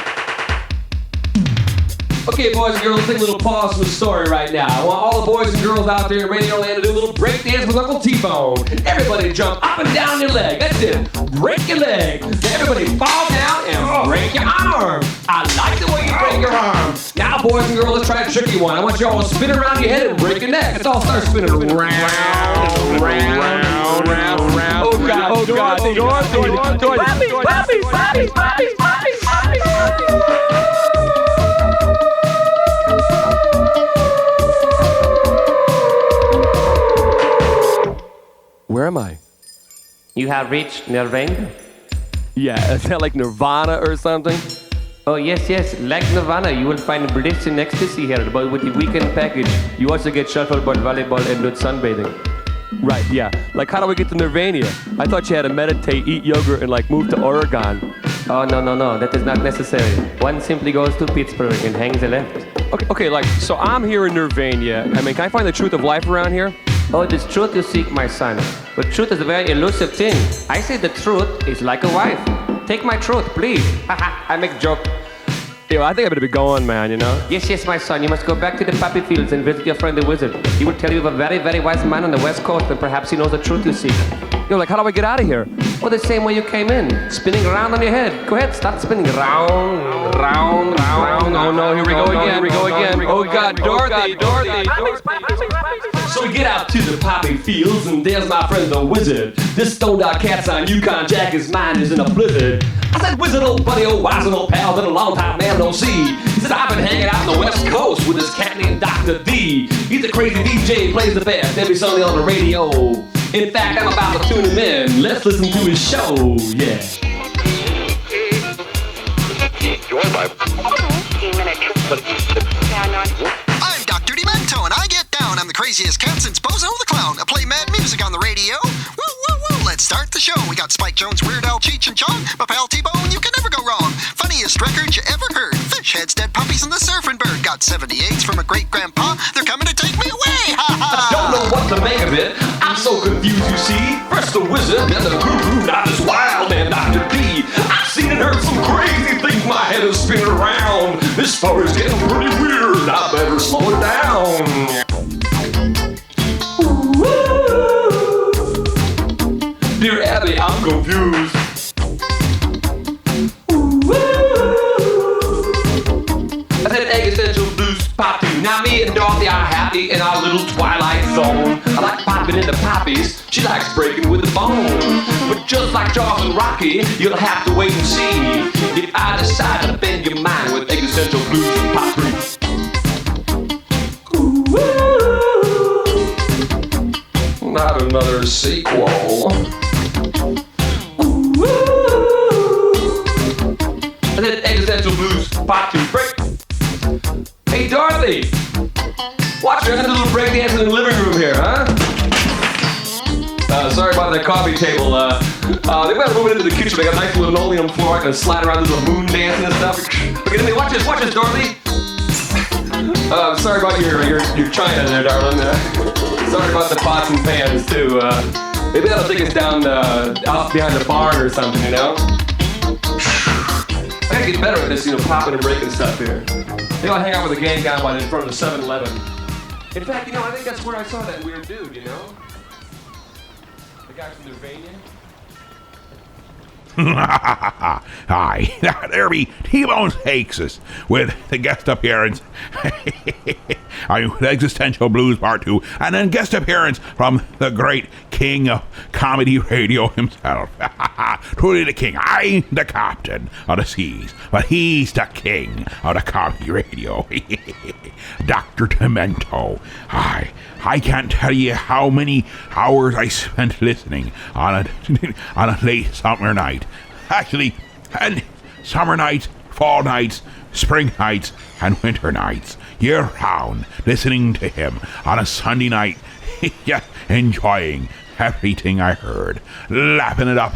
Okay, boys and girls, take a little pause from the story right now. I want all the boys and girls out there in Radio Land to do a little break dance with Uncle T-Bone. Everybody jump up and down your leg. That's it. Break your leg. Everybody fall down and break your arm. I like the way you break your arm. Now, boys and girls, let's try a tricky one. I want you all to spin around your head and break your neck. Let's all start spinning around, round, round, round. Oh, God, oh, God. Bobby. Where am I? You have reached Nirvana. Yeah, is that like Nirvana or something? Oh, yes, like Nirvana. You will find bliss and ecstasy here, but with the weekend package, you also get shuffleboard, volleyball, and nude sunbathing. Right, yeah. Like, how do we get to Nirvana? I thought you had to meditate, eat yogurt, and like move to Oregon. Oh, no, that is not necessary. One simply goes to Pittsburgh and hangs a left. Okay, like, so I'm here in Nirvana. I mean, can I find the truth of life around here? Oh, it is truth you seek, my son. But truth is a very elusive thing. I say the truth is like a wife. Take my truth, please. Haha, I make joke. Yo, I think I better be going, man, you know? Yes, my son. You must go back to the poppy fields and visit your friend the wizard. He will tell you of a very, very wise man on the west coast, and perhaps he knows the truth you seek. Yo, like, how do I get out of here? Oh, the same way you came in. Spinning around on your head. Go ahead, start spinning round. Oh, no, here we go again. Oh, God, Dorothy. So we get out to the poppy fields, and there's my friend the wizard. This stoned-out cat's on Yukon Jack, his mind is in a blizzard. I said, wizard, old buddy, old wise and old pal, that a long time man don't see. He said, I've been hanging out on the west coast with this cat named Dr. D. He's a crazy DJ, plays the best every Sunday on the radio. In fact, I'm about to tune him in. Let's listen to his show, yeah. I'm Dr. Demento, and I get down. I'm the craziest cat since Bozo the Clown. I play mad music on the radio. Woo, woo, woo. Let's start the show. We got Spike Jones, Weird Al, Cheech and Chong, my pal T-Bone. You can never go wrong. Funniest record you ever heard. Fish heads, dead puppies, and the surfing bird. Got 78s from a great grandpa. They're coming to take me away. Ha ha. I don't know what to make of it. I'm so confused, you see. First the wizard, then the guru, now this wild man, Dr. D. I've seen and heard some crazy things. My head is spinning around. This story's getting pretty weird. I better slow it down. Dear Abby, I'm confused. I said existential blues pop too. Now me and Dorothy are happy in our little twilight zone. I like popping into poppies. She likes breaking with the bone. But just like Charles and Rocky, you'll have to wait and see if I decide to bend your mind with existential blues and pop three. Not another sequel. And then existential blues, part 2, break. Hey Dorothy, watch your little breakdance in the living room here, huh? Sorry about that coffee table. They gotta move it into the kitchen. They got a nice linoleum floor. I can slide around, do the moon dancing and stuff. Okay, watch this, Dorothy. Sorry about your china there, darling. Sorry about the pots and pans too. Maybe that'll take us down out behind the barn or something, you know? I gotta get better at this, popping and breaking stuff here. Maybe I'll hang out with a gang guy in front of the 7-Eleven. In fact, I think that's where I saw that weird dude, you know? The guy from Nirvana. Hi, there be T-Bone Hakes with the guest appearance. With Existential Blues Part 2, and then guest appearance from the great king of comedy radio himself. Truly the king. I'm the captain of the seas, but he's the king of the comedy radio. Dr. Demento. I can't tell you how many hours I spent listening on a late summer night. Actually, and summer nights, fall nights, spring nights, and winter nights, year round, listening to him on a Sunday night, just enjoying everything I heard, lapping it up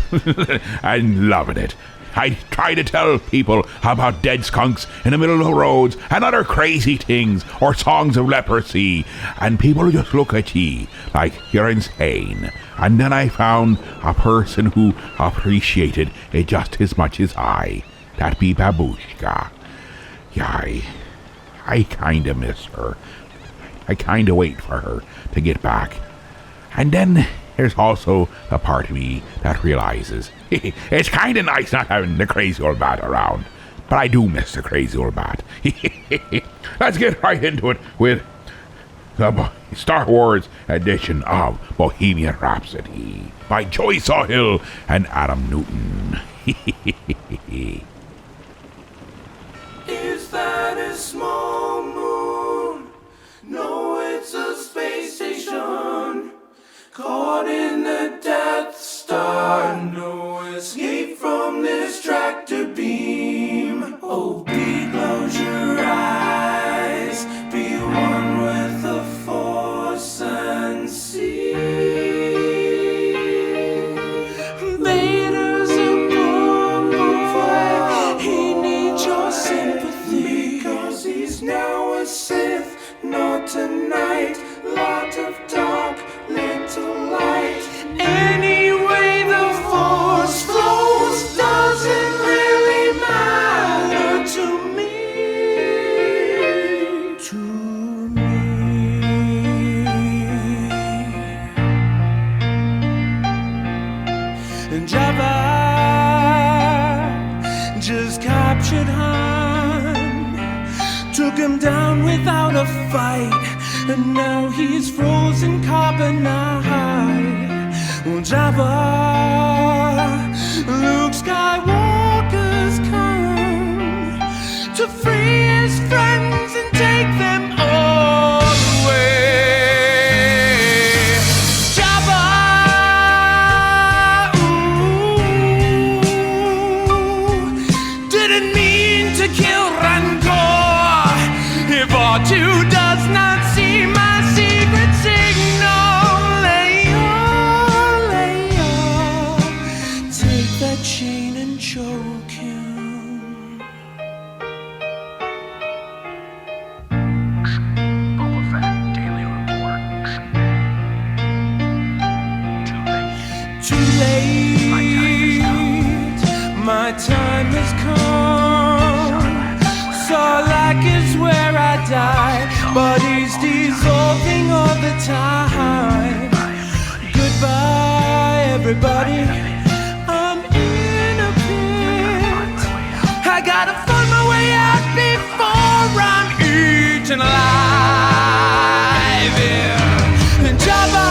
and loving it. I try to tell people about dead skunks in the middle of the roads and other crazy things, or songs of leprosy, and people just look at you like you're insane. And then I found a person who appreciated it just as much as I. That'd be Babushka. Yeah, I kinda miss her. I kinda wait for her to get back. And then there's also the part of me that realizes it's kinda nice not having the crazy old bat around. But I do miss the crazy old bat. Let's get right into it with the Star Wars edition of Bohemian Rhapsody by Joey Sawhill and Adam Newton. Is that a small moon? No, it's a space station caught in the Death Star him down without a fight, and now he's frozen carbonite. Well, Jabba, Luke Skywalker's come to free his friends and take them all away. Jabba, ooh, didn't mean to kill Rancor. If R2 does not see my secret signal, Leia, take that chain and choke him. Boba Fett Daily Report. Too late, my time has come. Sarlacc is where I die, but he's dissolving all the time. Goodbye, everybody. I'm in a pit. I gotta find my way out before I'm eaten alive. Yeah. And Jabba,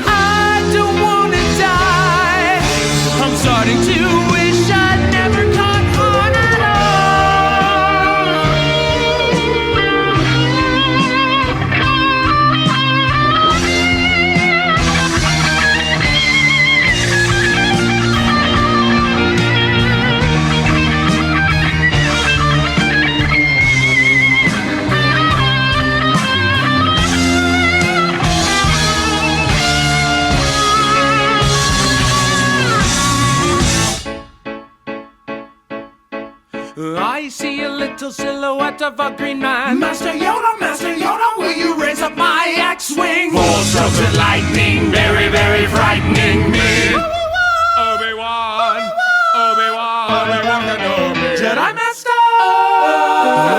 I don't wanna die. I'm starting to wish I'd never caught on at I see a little silhouette of a green man. Master Yoda, will you raise up my X-Wing? Full strokes of lightning, very, very frightening me. Obi-Wan, Kenobi. Jedi Master!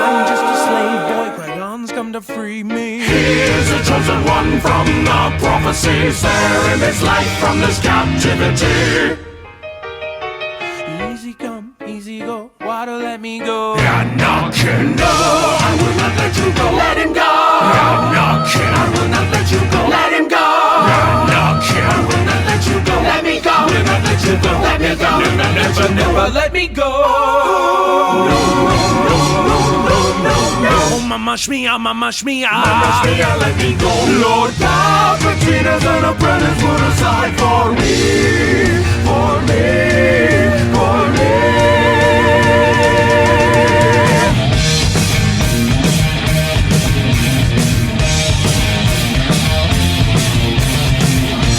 I'm just a slave boy, Qui-Gon's come to free me. He is the chosen one from the prophecy, sparing his life from this captivity. Easy come, easy go, water let me go. You're knocking, no, I will not let you go. Let him go. You're knocking, I will not let you go. Let him go. You're knocking, I will not let you go. Let me go. Will not let you go. Let me go. Never let me go. No. Mamma Shmia, let me go. Lord Palpatine's an apprentice put aside for me.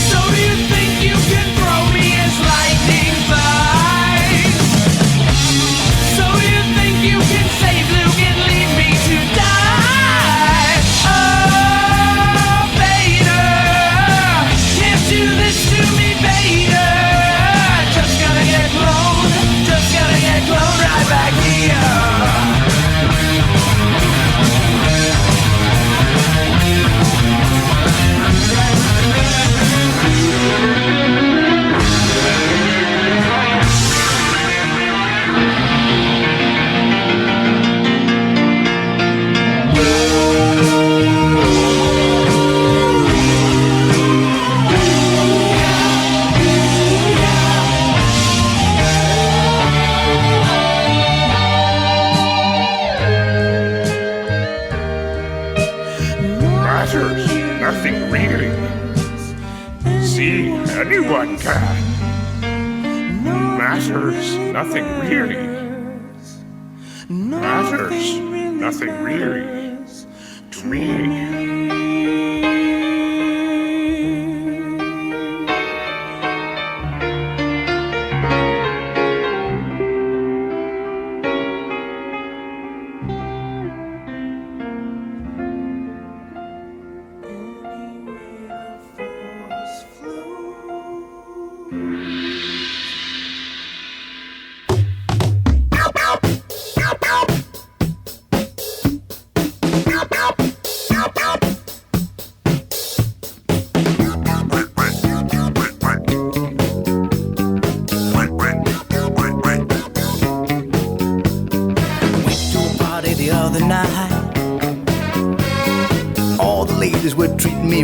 So you think you can throw me as lightning flies? So you think you can save Luke and leave me to die? Oh, Vader, can't do this to me, Vader. Just gonna get cloned right back here. Matters nothing really. See, anyone can. Matters nothing really. Matters nothing really to me.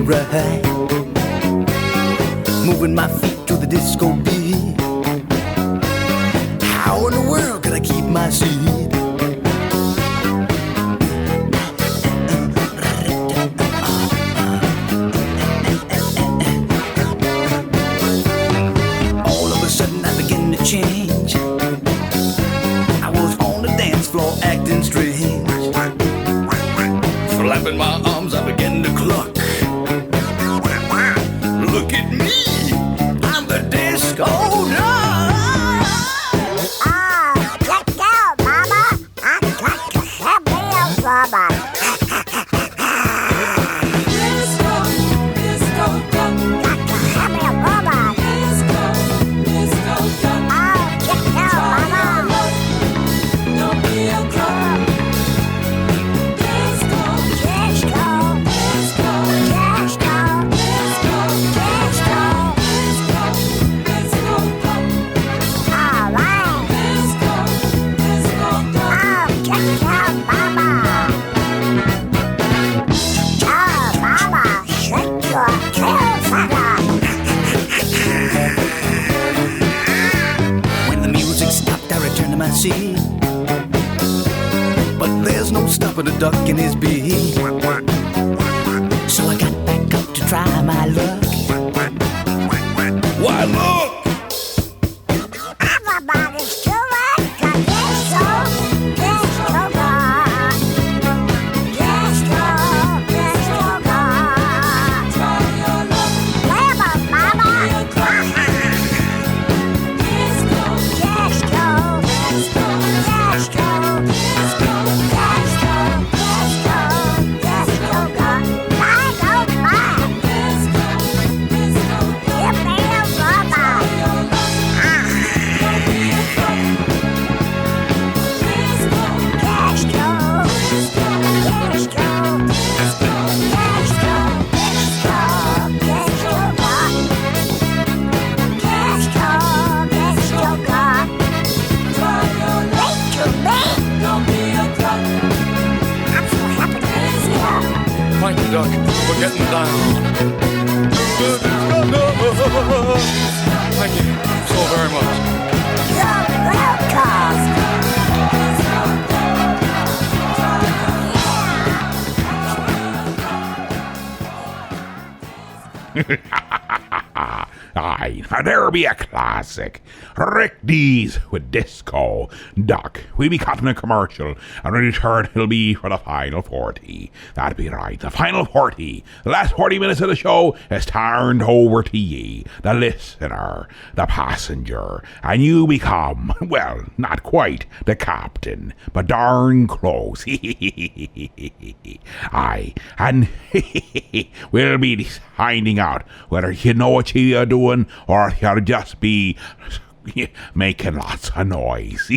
right. Moving my feet to the disco beat. How in the world could I keep my seat? All of a sudden I begin to change. I was on the dance floor acting strange. Flapping my arms, I began to cluck. Look at me, I'm the disco duck. Check out, Mama. I got to have me a rubber. Disco, disco duck. Got to have me a rubber. Disco, disco duck. Oh, check out, Mama. Don't be a drunk. Disco, disco, disco, disco, disco, disco, disco, disco duck. All right. Disco, disco duck. Oh, check out, Mama. Oh, Mama, shake your tail feather. When the music stopped, I returned to my seat. But there's no stopping a duck in his beat. So I got back up to try my luck. Why look! Everybody's doing the disco, disco duck. Disco, disco duck. Clever, Mama. Disco, disco, disco, disco, disco, disco, disco, disco duck. I don't mind. Disco, disco duck. Give me a rubber. Thank you, Duck, for getting down. Thank you so very much. You're welcome. Aye, there be a classic. Rick Dees with Disco Duck. We be cutting a commercial, and when we return, it'll be for the final 40. That'd be right, the final 40. The last 40 minutes of the show is turned over to ye, the listener, the passenger, and you become, well, not quite the captain, but darn close. Aye, and we'll be finding out whether you know what you're doing or you'll just be making lots of noise.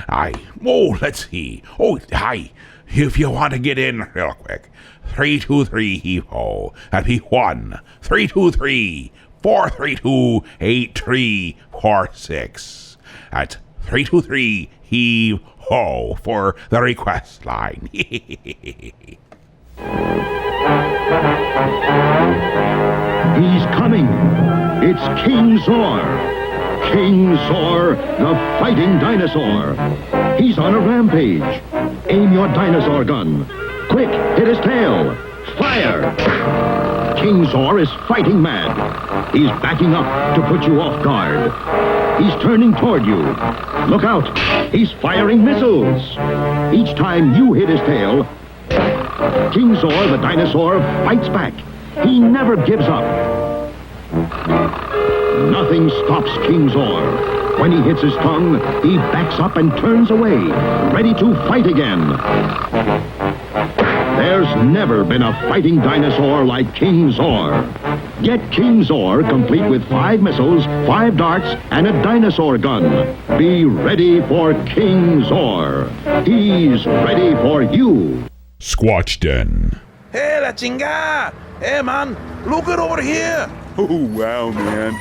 Aye. Oh, let's see. Oh, hi. If you want to get in real quick, 323 heave-ho. That'd be 1-323-432-8346. That's 323 heave-ho for the request line. He's coming. It's King Zor. King Zor, the fighting dinosaur. He's on a rampage. Aim your dinosaur gun. Quick, hit his tail. Fire! King Zor is fighting mad. He's backing up to put you off guard. He's turning toward you. Look out! He's firing missiles. Each time you hit his tail, King Zor, the dinosaur, fights back. He never gives up. Nothing stops King Zor. When he hits his tongue, he backs up and turns away, ready to fight again. There's never been a fighting dinosaur like King Zor. Get King Zor complete with 5 missiles, 5 darts, and a dinosaur gun. Be ready for King Zor. He's ready for you. Squatch Den. Hey, la chinga! Hey, man, look it over here! Oh, wow, man.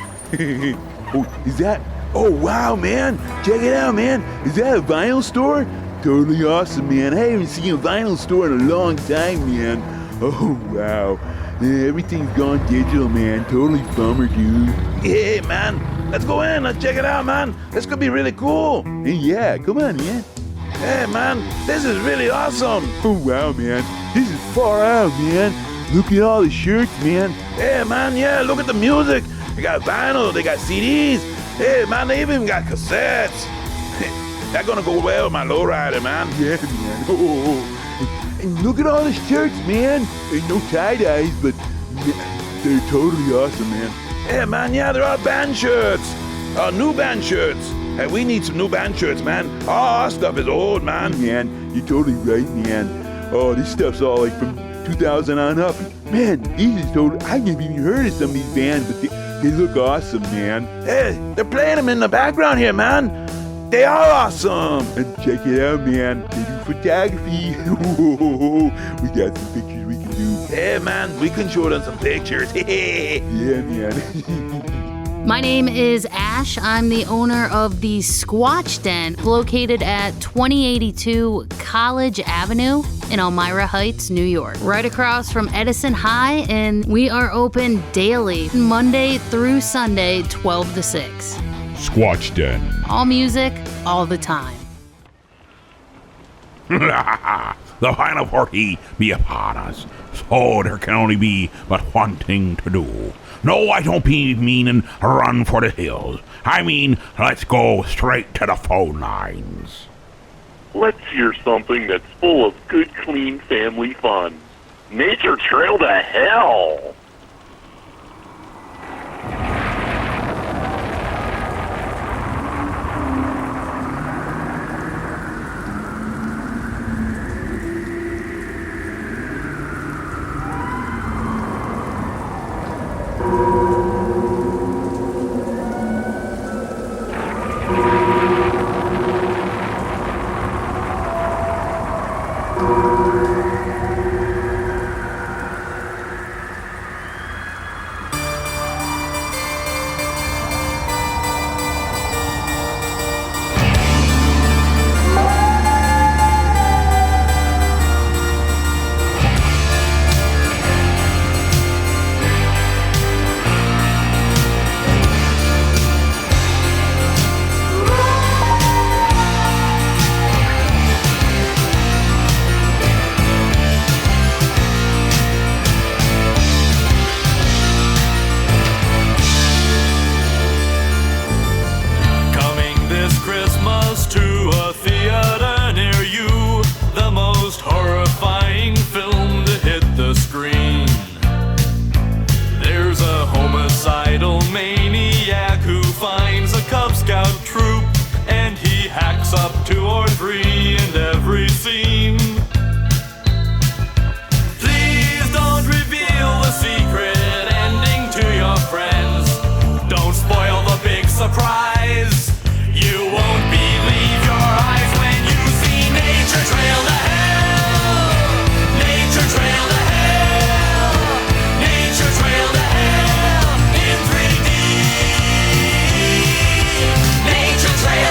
Oh, is that? Oh, wow, man. Check it out, man. Is that a vinyl store? Totally awesome, man. I haven't seen a vinyl store in a long time, man. Oh, wow. Yeah, everything's gone digital, man. Totally bummer, dude. Hey, man, let's go in. Let's check it out, man. This could be really cool. Hey, yeah, come on, man. Hey, man, this is really awesome. Oh, wow, man. This is far out, man. Look at all the shirts, man. Hey, man, yeah, look at the music. They got vinyl, they got CDs. Hey, man, they even got cassettes. That's gonna go well with my lowrider, man. Yeah, man. Oh. And look at all the shirts, man. Ain't no tie-dyes, but they're totally awesome, man. Hey, man, yeah, they're all band shirts. New band shirts. Hey, we need some new band shirts, man. All our stuff is old, man. Man, you're totally right, man. Oh, this stuff's all like from 2000 on up. Man, these is totally... I never even heard of some of these bands, but they look awesome, man. Hey, they're playing them in the background here, man. They are awesome. And check it out, man. They do photography. We got some pictures we can do. Hey, man, we can show them some pictures. Yeah, man. My name is Ash. I'm the owner of the Squatch Den, located at 2082 College Avenue in Elmira Heights, New York, right across from Edison High, and we are open daily, Monday through Sunday, 12 to 6. Squatch Den. All music, all the time. The final party be upon us, so there can only be but one thing to do. No, I don't be meaning run for the hills. I mean, let's go straight to the phone lines. Let's hear something that's full of good, clean family fun. Nature Trail to Hell! Nature Trail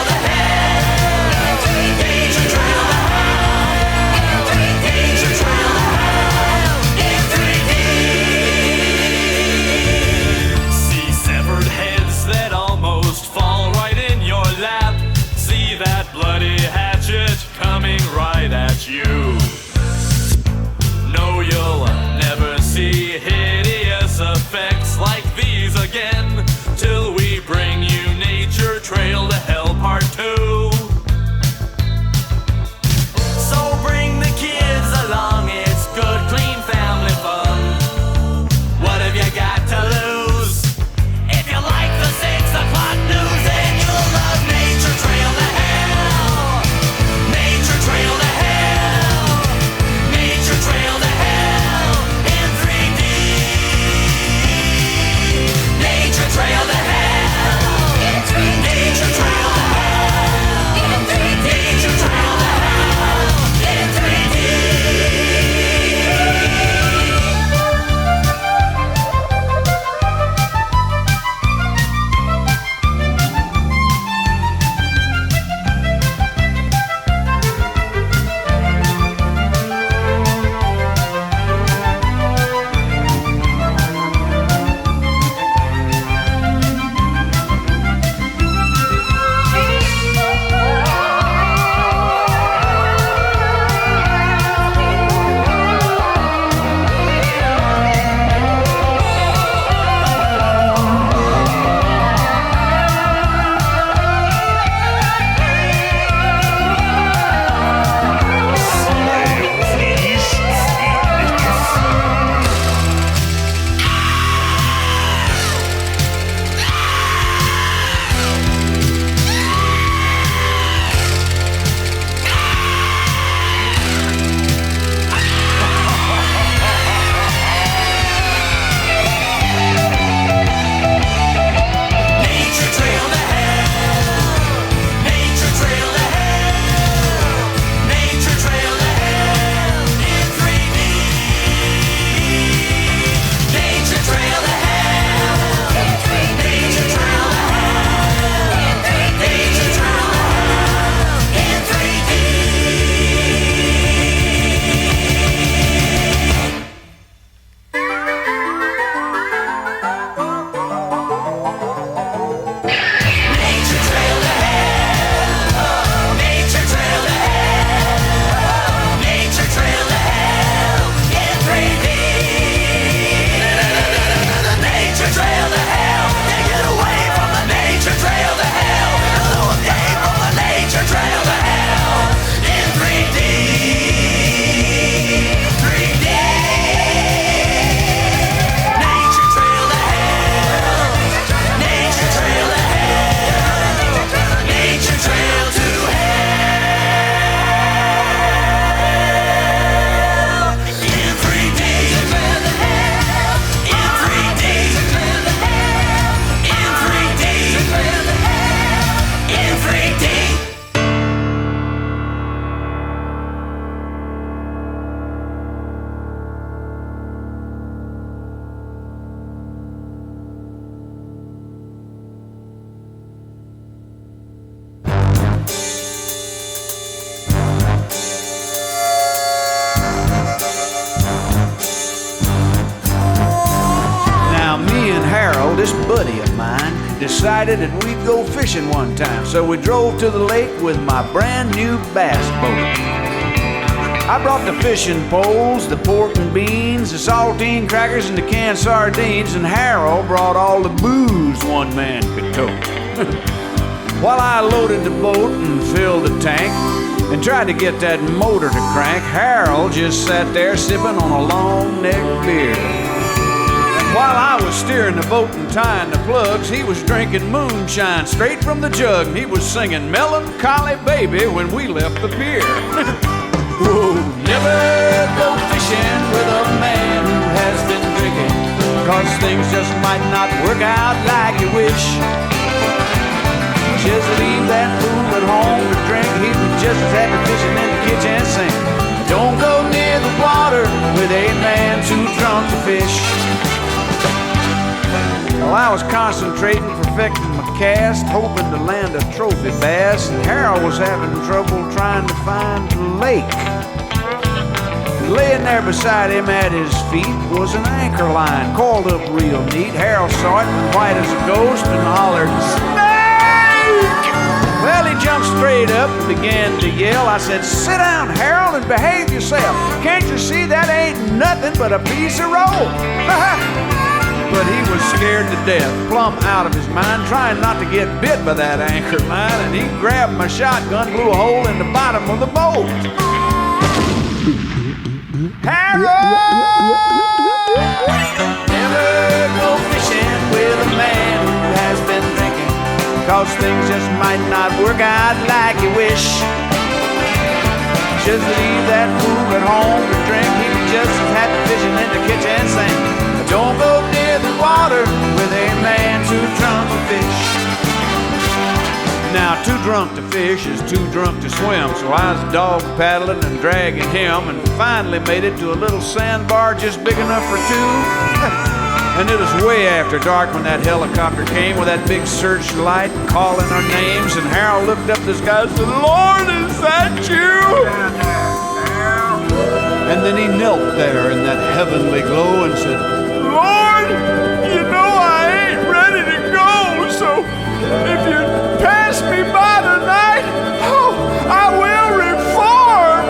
this buddy of mine decided that we'd go fishing one time. So we drove to the lake with my brand new bass boat. I brought the fishing poles, the pork and beans, the saltine crackers and the canned sardines, and Harold brought all the booze one man could tote. While I loaded the boat and filled the tank and tried to get that motor to crank, Harold just sat there sipping on a long neck beer. And while I was steering the boat and tying the plugs, he was drinking moonshine straight from the jug, and he was singing Melancholy Baby when we left the pier. Whoa, never go fishing with a man who has been drinking, 'cause things just might not work out like you wish. Just leave that fool at home to drink, he'd be just as happy fishing in the kitchen sink. Don't go near the water with a man too drunk to fish. Well, I was concentrating, perfecting my cast, hoping to land a trophy bass, and Harold was having trouble trying to find the lake. Laying there beside him at his feet was an anchor line, coiled up real neat. Harold saw it, white as a ghost, and hollered, "Snake!" Well, he jumped straight up and began to yell. I said, "Sit down, Harold, and behave yourself. Can't you see that ain't nothing but a piece of rope?" But he was scared to death, plumb out of his mind, trying not to get bit by that anchor line, and he grabbed my shotgun, blew a hole in the bottom of the boat. Harold! Never go fishing with a man who has been drinking, 'cause things just might not work out like you wish. Just leave that fool at home to drink, he'd be just as happy fishing in the kitchen sink. Don't go near the water with a man too drunk to fish. Now, too drunk to fish is too drunk to swim, so I was dog paddling and dragging him, and finally made it to a little sandbar just big enough for two. And it was way after dark when that helicopter came with that big searchlight calling our names, and Harold looked up at the sky and said, "Lord, is that you?" And then he knelt there in that heavenly glow and said, "Lord, you know I ain't ready to go, so if you pass me by tonight, oh, I will reform."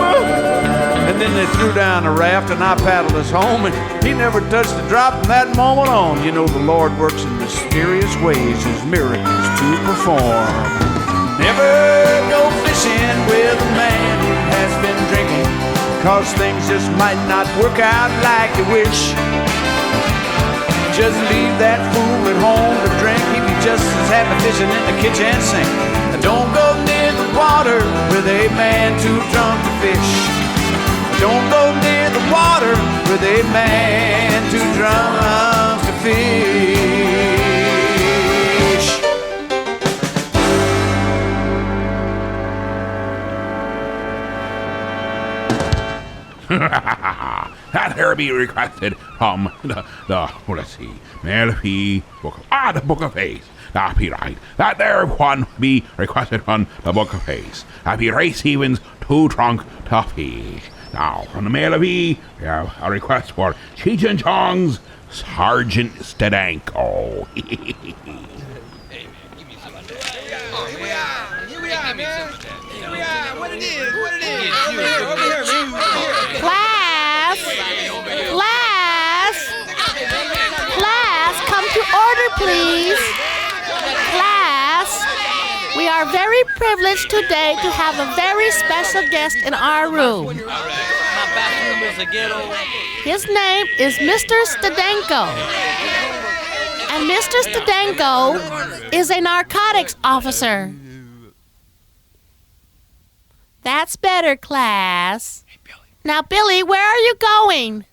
And then they threw down the raft and I paddled us home, and he never touched a drop from that moment on. You know the Lord works in mysterious ways, his miracles to perform. Never go fishing with a man who has been drinking, 'cause things just might not work out like you wish. Just leave that fool at home to drink, he'd be just as happy fishing in the kitchen sink. Don't go near the water with a man too drunk to fish. Don't go near the water with a man too drunk to fish. That there be requested from the let's see, Melfi Book of, the Book of Face. That be right. That there one be requested from the Book of Face. That be Ray Stevens, too drunk to fish. Now, from the Melfi, we have a request for Cheech and Chong's Sergeant Stadanko. Class, come to order, please. Class, we are very privileged today to have a very special guest in our room. His name is Mr. Stadanko. And Mr. Stadanko is a narcotics officer. That's better, class. Now, Billy, where are you going?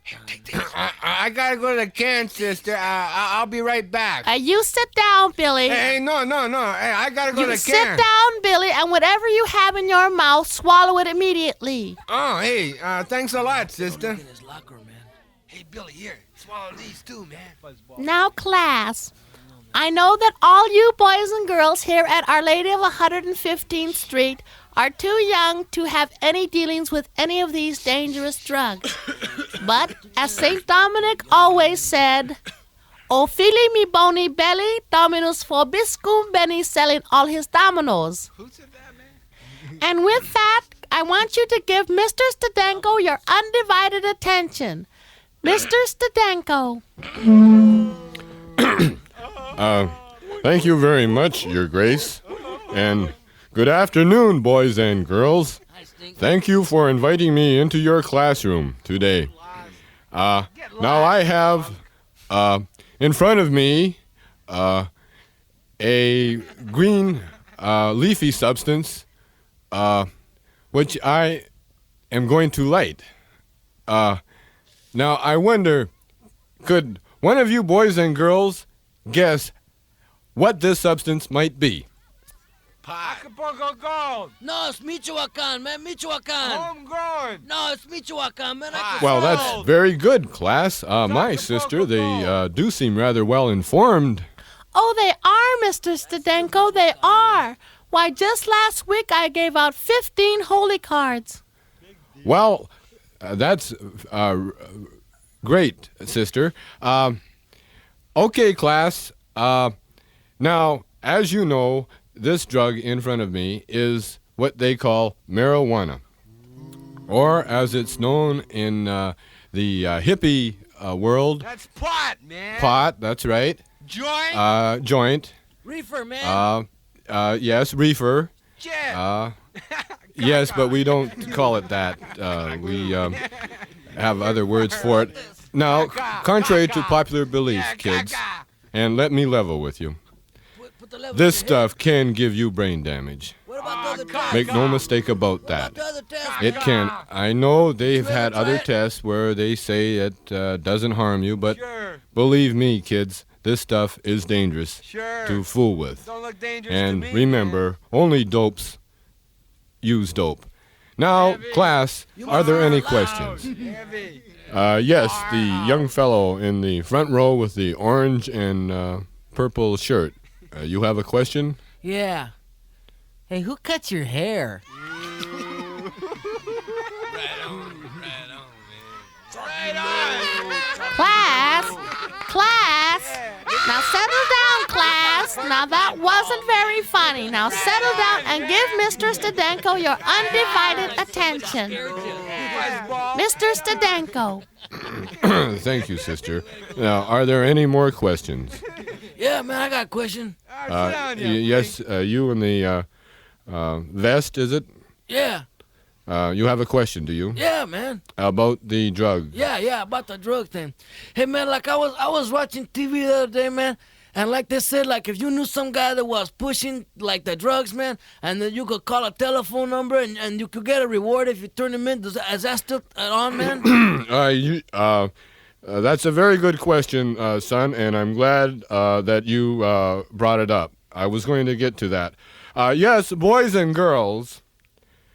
I gotta go to the can, sister. I'll be right back. You sit down, Billy. Hey, no. Hey, I gotta go to the You can. sit down, Billy, and whatever you have in your mouth, swallow it immediately. Oh, hey, thanks a lot, sister. Hey, Billy, here. Swallow these too, man. Now, class, I know that all you boys and girls here at Our Lady of 115th Street are too young to have any dealings with any of these dangerous drugs. But, as St. Dominic always said, O fili mi boni belly, Dominus vobiscum Benny selling all his dominoes. Who said that, man? And with that, I want you to give Mr. Stadenko your undivided attention. Mr. Stadenko. Thank you very much, Your Grace. And good afternoon, boys and girls. Thank you for inviting me into your classroom today. Now I have in front of me a green leafy substance which I am going to light. Now I wonder, could one of you boys and girls guess what this substance might be? Acapulco Gold. No, it's Michoacan, man. Michoacan. Homegrown. No, it's Michoacan, man. Well, that's very good, class. My sister, they do seem rather well informed. Oh, they are, Mr. Stadenko, they are. Why, just last week I gave out 15 holy cards. Well, that's great, sister. Okay, class. Now, as you know, this drug in front of me is what they call marijuana, or as it's known in the hippie world. That's pot, man. Pot, that's right. Joint. Joint. Reefer, man. Yes, reefer. Jet. Yes, but we don't call it that. We have other words for it. Now, contrary to popular belief, kids, and let me level with you, this stuff can give you brain damage. Make no mistake about that. It can. I know they've had other tests where they say it doesn't harm you, but believe me, kids, this stuff is dangerous to fool with. Don't look dangerous and to me, remember, only dopes use dope. Now, class, are there any questions? Yes, the young fellow in the front row with the orange and purple shirt. You have a question? Yeah. Hey, who cuts your hair? Class. Now settle down, class. Now that wasn't very funny. Now settle down and give Mr. Stadenko your undivided attention. Mr. Stadenko. Thank you, sister. Now, are there any more questions? Yeah, man, I got a question. Yes, you in the vest, is it? Yeah. You have a question, do you? Yeah, man. About the drug. Yeah, about the drug thing. Hey, man, like I was watching TV the other day, man, and like they said, like if you knew some guy that was pushing like the drugs, man, and then you could call a telephone number and you could get a reward if you turn him in. Is that still on, man? That's a very good question, son, and I'm glad that you brought it up. I was going to get to that. Yes, boys and girls,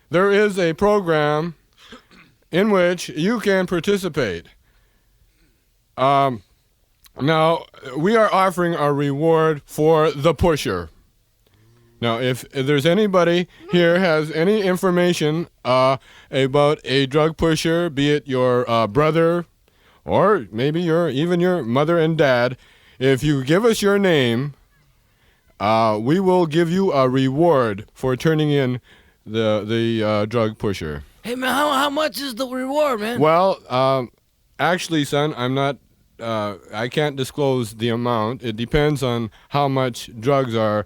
there is a program in which you can participate. Now, we are offering a reward for the pusher. Now, if there's anybody here has any information about a drug pusher, be it your brother or maybe even your mother and dad, if you give us your name, we will give you a reward for turning in the drug pusher. Hey, man, how much is the reward, man? Well, actually, son, I'm not. I can't disclose the amount. It depends on how much drugs are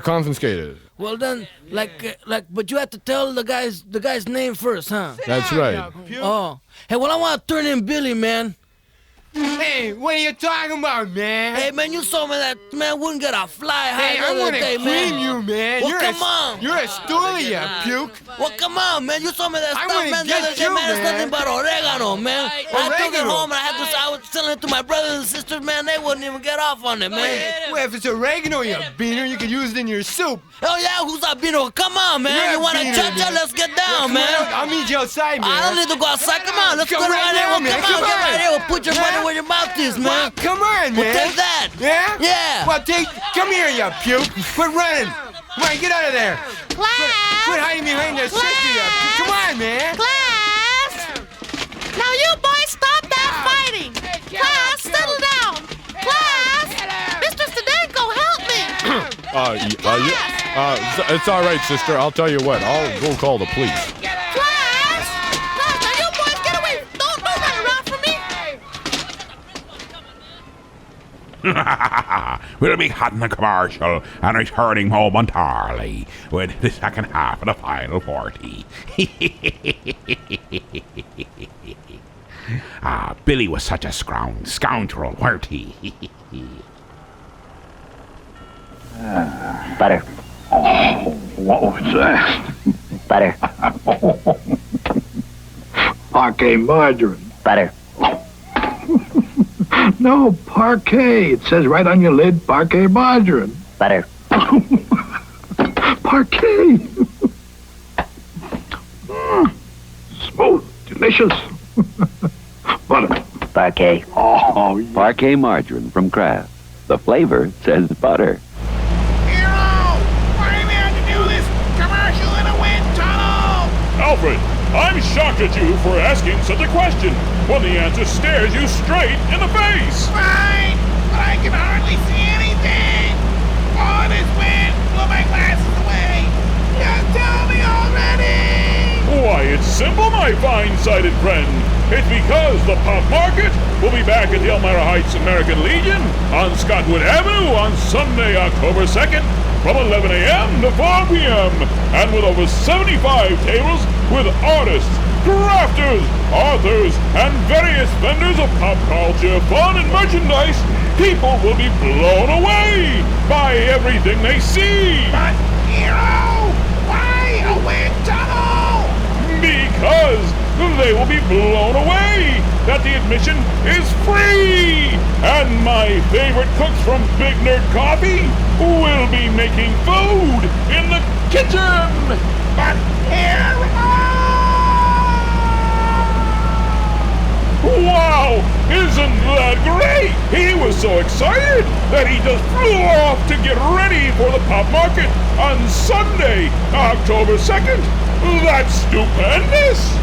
confiscated. Well then, but you have to tell the guy's name first, huh? That's right. Oh, hey, well, I want to turn in Billy, man. Hey, what are you talking about, man? Hey, man, you saw me that man wouldn't get a fly high Hey, the I other want to day, cream man. you, man. Well, You're come on. You're a stoolie, you puke. Well, come on, man. You saw me that I stuff, wanna man. The get other day, you, man. It's man. nothing but oregano, man. I took it home and I was selling it to my brothers and sisters, man. They wouldn't even get off on it, man. Well, if it's oregano, you beaner, you could use it in your soup. Oh, yeah, who's that beaner? Come on, man. You're You a want to beaner, cha-cha? man. Let's get down, Come man. on, I'll meet you outside, man. I don't need to go outside. Come on, let's Come go right right there. now, Well, man. come on, Come get on. right here. Well, put your money where your mouth is, man. Well, come on, man. Well, take that. Yeah? Yeah. Well, come here, you puke. Quit running. Come on, get out of there. Quit hiding behind that sister, you puke. Come on, man. Class! Now you boys stop that fighting! Class, settle down! It's all right, sister. I'll tell you what. I'll go call the police. Class! Class, now you boys get away. Don't run around for me. We'll be cutting the commercial and returning momentarily with the second half of the final 40. Billy was such a scoundrel, weren't he? Butter. Oh, what was that? Butter. Parquet margarine. Butter. No, parquet. It says right on your lid, parquet margarine. Butter. Parquet. Smooth, delicious. Butter. Parquet. Oh, yeah. Parquet margarine from Kraft. The flavor says butter. Alfred, I'm shocked at you for asking such a question when the answer stares you straight in the face. Fine, but I can hardly see anything. All this wind blew my glasses away. Just tell me already. Why, it's simple, my fine-sighted friend. It's because the Pop Market will be back at the Elmira Heights American Legion on Scottwood Avenue on Sunday, October 2nd from 11 a.m. to 4 p.m. and with over 75 tables with artists, crafters, authors, and various vendors of pop culture, fun, and merchandise, people will be blown away by everything they see. But, Hero, why a wind tunnel? Because they will be blown away that the admission is free. And my favorite cooks from Big Nerd Coffee will be making food in the kitchen. But, Hero! Wow! Isn't that great? He was so excited that he just flew off to get ready for the Pop Market on Sunday, October 2nd. That's stupendous!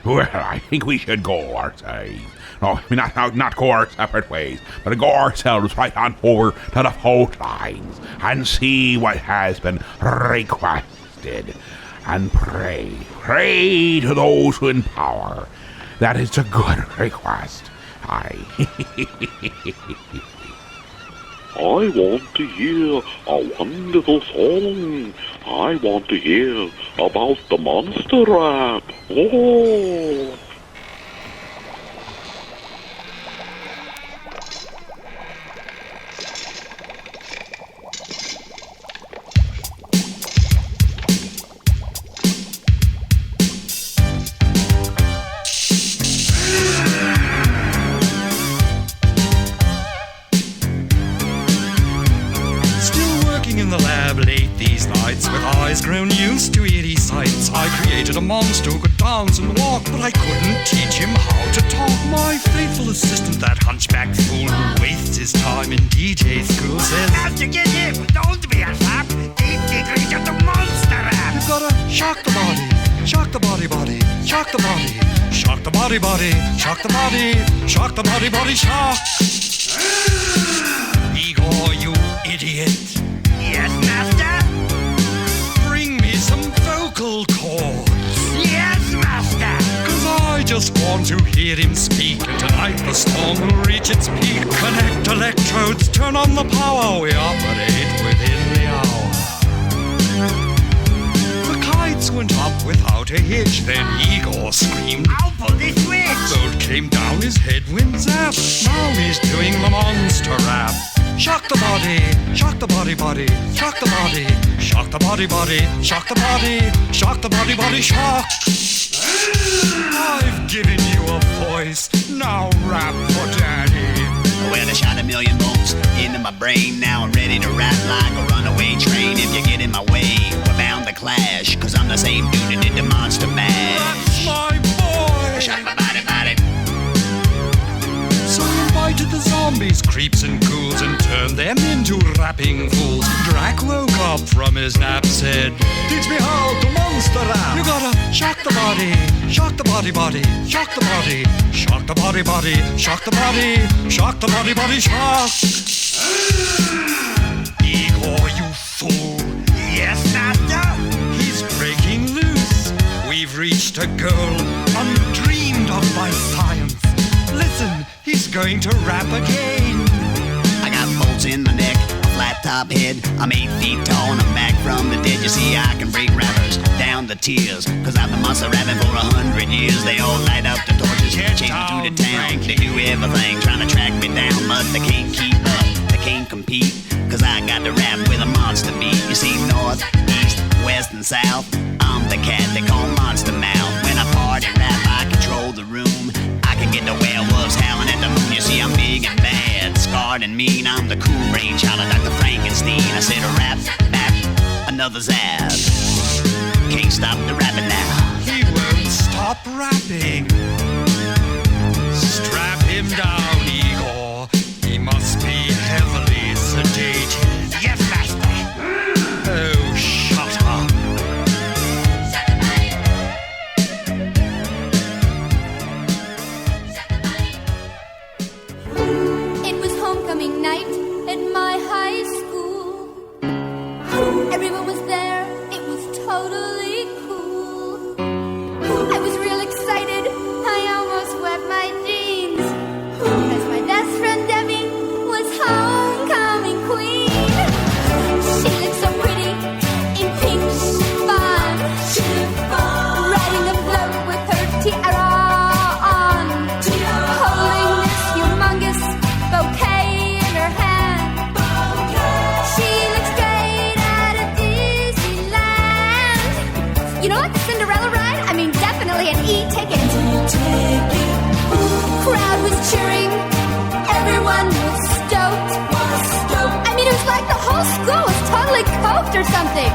Well, I think we should go ourselves. No, not go our separate ways, but go ourselves right on over to the phone lines and see what has been requested. And pray to those in power that it's a good request. I want to hear a wonderful song. I want to hear about the monster rap. Oh. Grown used to eerie sights. I created a monster who could dance and walk, but I couldn't teach him how to talk. My faithful assistant, that hunchback fool who wastes his time in DJ school, says, Have to get hip, don't be a sap. Deep degree of the monster rap. You've gotta shock the body, shock the body, shock the body, shock the body, shock the body, shock the body, shock. Igor, you idiot. Yes, master. Some vocal cords. Yes, master. 'Cause I just want to hear him speak, and tonight the storm will reach its peak. Connect electrodes, turn on the power, we operate within the hour. The kites went up without a hitch, then Igor screamed, I'll pull this switch. Bolt came down, his headwind zapped. Now he's doing the monster rap. Shock the body, shock the body, shock the body, shock the body, shock the body, shock the body, shock. I've given you a voice, now rap for daddy. Well, I shot 1,000,000 volts into my brain. Now I'm ready to rap like a runaway train. If you get in my way, we're bound to clash. 'Cause I'm the same dude that did the monster mash. That's my boy. Shot my body. So invited the zombies, creeps and ghouls, and turned them into rapping fools. Drac woke up from his nap, said, Teach me how to monster rap. You gotta shock the body, shock the body, shock the body, shock Shock the body, body, shock the body, shock the body, body, shock. Igor, you fool. Yes, master. He's breaking loose. We've reached a goal undreamed of by science. Listen, he's going to rap again. I got bolts in my neck, a flat top head. I'm 8 feet tall and I'm back from the dead. You see, I can break rappers down to tears, cause I've been monster rapping for 100 years. They all light up the torches, chase me through the town. They do everything, trying to track me down, but they can't keep up, they can't compete, cause I got to rap with a monster beat. You see, north, east, west, and south, I'm the cat they call Monster Mouth. When I party rap, I control the room. I can get the werewolves howling at the moon. You see, I'm big and bad, scarred and mean. I'm the cool brainchild of Dr. Frankenstein. I said a rap, bap, another zap. Can't stop the rapping now. He won't stop rapping. Strap him down, Igor. He must be heavily sedated. Yes, master. Oh, shut up. It was homecoming night at my high school. Everyone was there. It was totally cool. I was real excited. I almost wet my jeans. Because my best friend Debbie was homecoming queen. She looked so pretty in pink chiffon. Riding a float with her tiara on. Holding this humongous bouquet in her hand. She looks great at a Disneyland. You know, like the Cinderella ride? I mean, definitely an E-ticket. Crowd was cheering. Everyone was stoked. I mean, it was like the whole school was totally coked or something.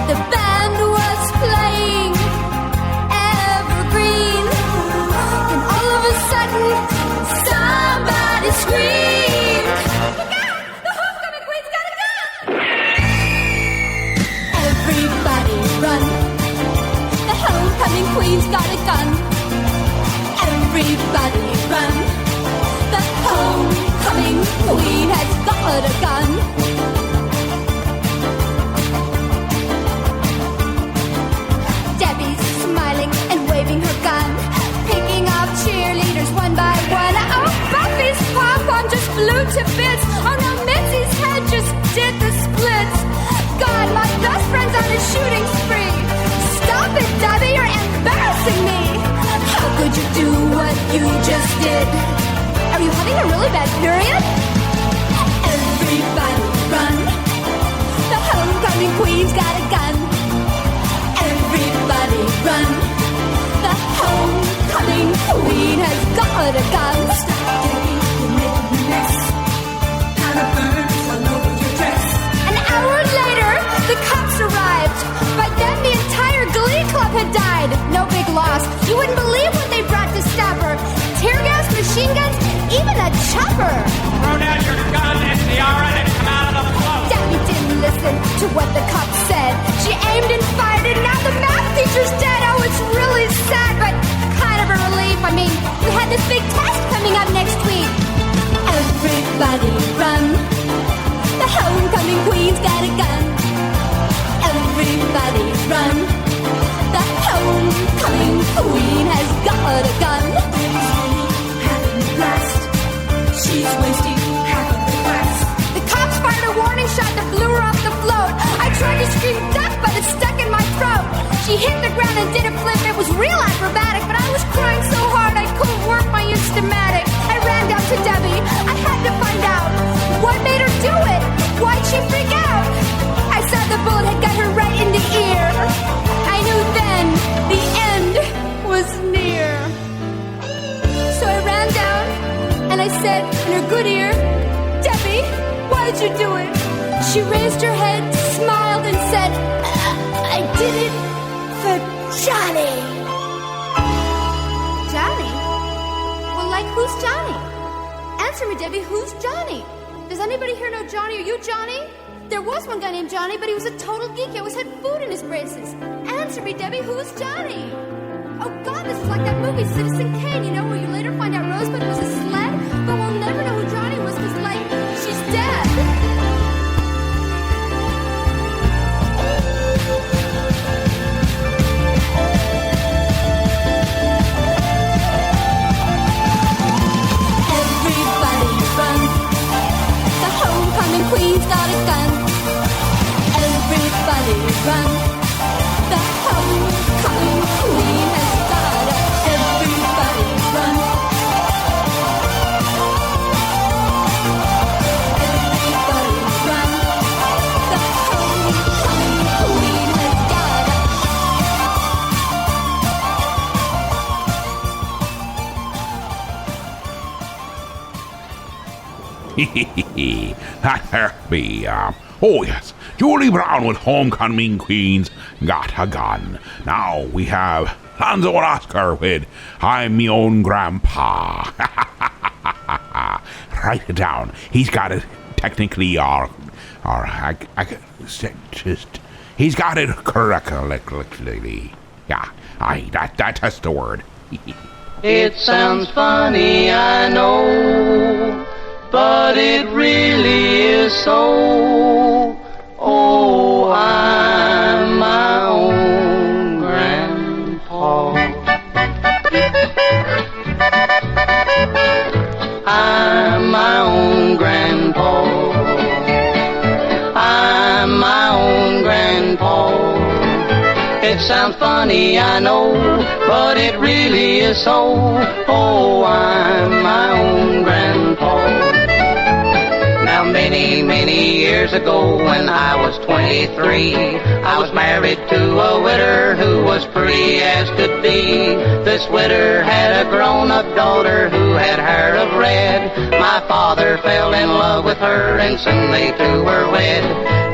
The band was playing Evergreen. And all of a sudden, somebody screamed, "Look out! The homecoming queen's got a gun!" Everybody run. The homecoming queen's got a gun. Everybody run. The homecoming queen has got a gun. Debbie's smiling and waving her gun, picking off cheerleaders one by one. Oh, Buffy's pom-pom just flew to bits. Oh no, Mitzi's head just did the splits. God, my best friend's on a shooting spree. Stop it, Debbie, you're embarrassing me. How could you do what you just did? Are you having a really bad period? Everybody run. The homecoming queen's got a gun. Everybody run. The homecoming queen has got a gun. Stop, Debbie, you're making a mess. Kind of burns all over your dress. An hour later, the cops arrived. By then, the entire Glee Club had died. No big loss. You wouldn't believe what they brought to stop her. Tear gas, machine guns, even a chopper. Throw down your gun, SDR, and come out of the float. Debbie didn't listen to what the cops said. She aimed and fired, and now the math teacher's dead. Oh, it's really sad, but kind of a relief. I mean, we had this big test coming up next week. Everybody run. The homecoming queen's got a gun. Everybody run. The homecoming queen has got a gun. Having a blast. She's wasting half of the glass. The cops fired a warning shot that blew her off the float. I tried to scream duck, but it stuck in my throat. She hit the ground and did a flip. It was real acrobatic, but I was crying so hard I couldn't work my Instamatic. I ran down to Debbie. I had to find out what made her do it. Why'd she freak out? I saw the bullet had got her right in the ear. I knew then the end was near. So I ran down and I said in her good ear, "Debbie, why did you do it?" She raised her head, smiled, and said, "I did it for Johnny." Johnny? Well, like, who's Johnny? Answer me, Debbie, who's Johnny? Does anybody here know Johnny? Are you Johnny? There was one guy named Johnny, but he was a total geek. He always had food in his braces. Answer me, Debbie, who's Johnny? Oh, God, this is like that movie, Citizen Kane, you know, where you later That there be, oh yes, Julie Brown with Homecoming Queens got a gun. Now we have Lonzo and Oscar with I'm Me Own Grandpa. Write it down. He's got it technically, he's got it correctly. Yeah, that's the word. It sounds funny, I know, but it really is so. Oh, I'm my own grandpa. I'm my own grandpa. I'm my own grandpa. It sounds funny, I know, but it really is so. Oh, I'm my own grandpa. Now many years ago when I was 23, I was married to a widder who was pretty as could be. This widder had a grown-up daughter who had hair of red. My father fell in love with her and soon they two were wed.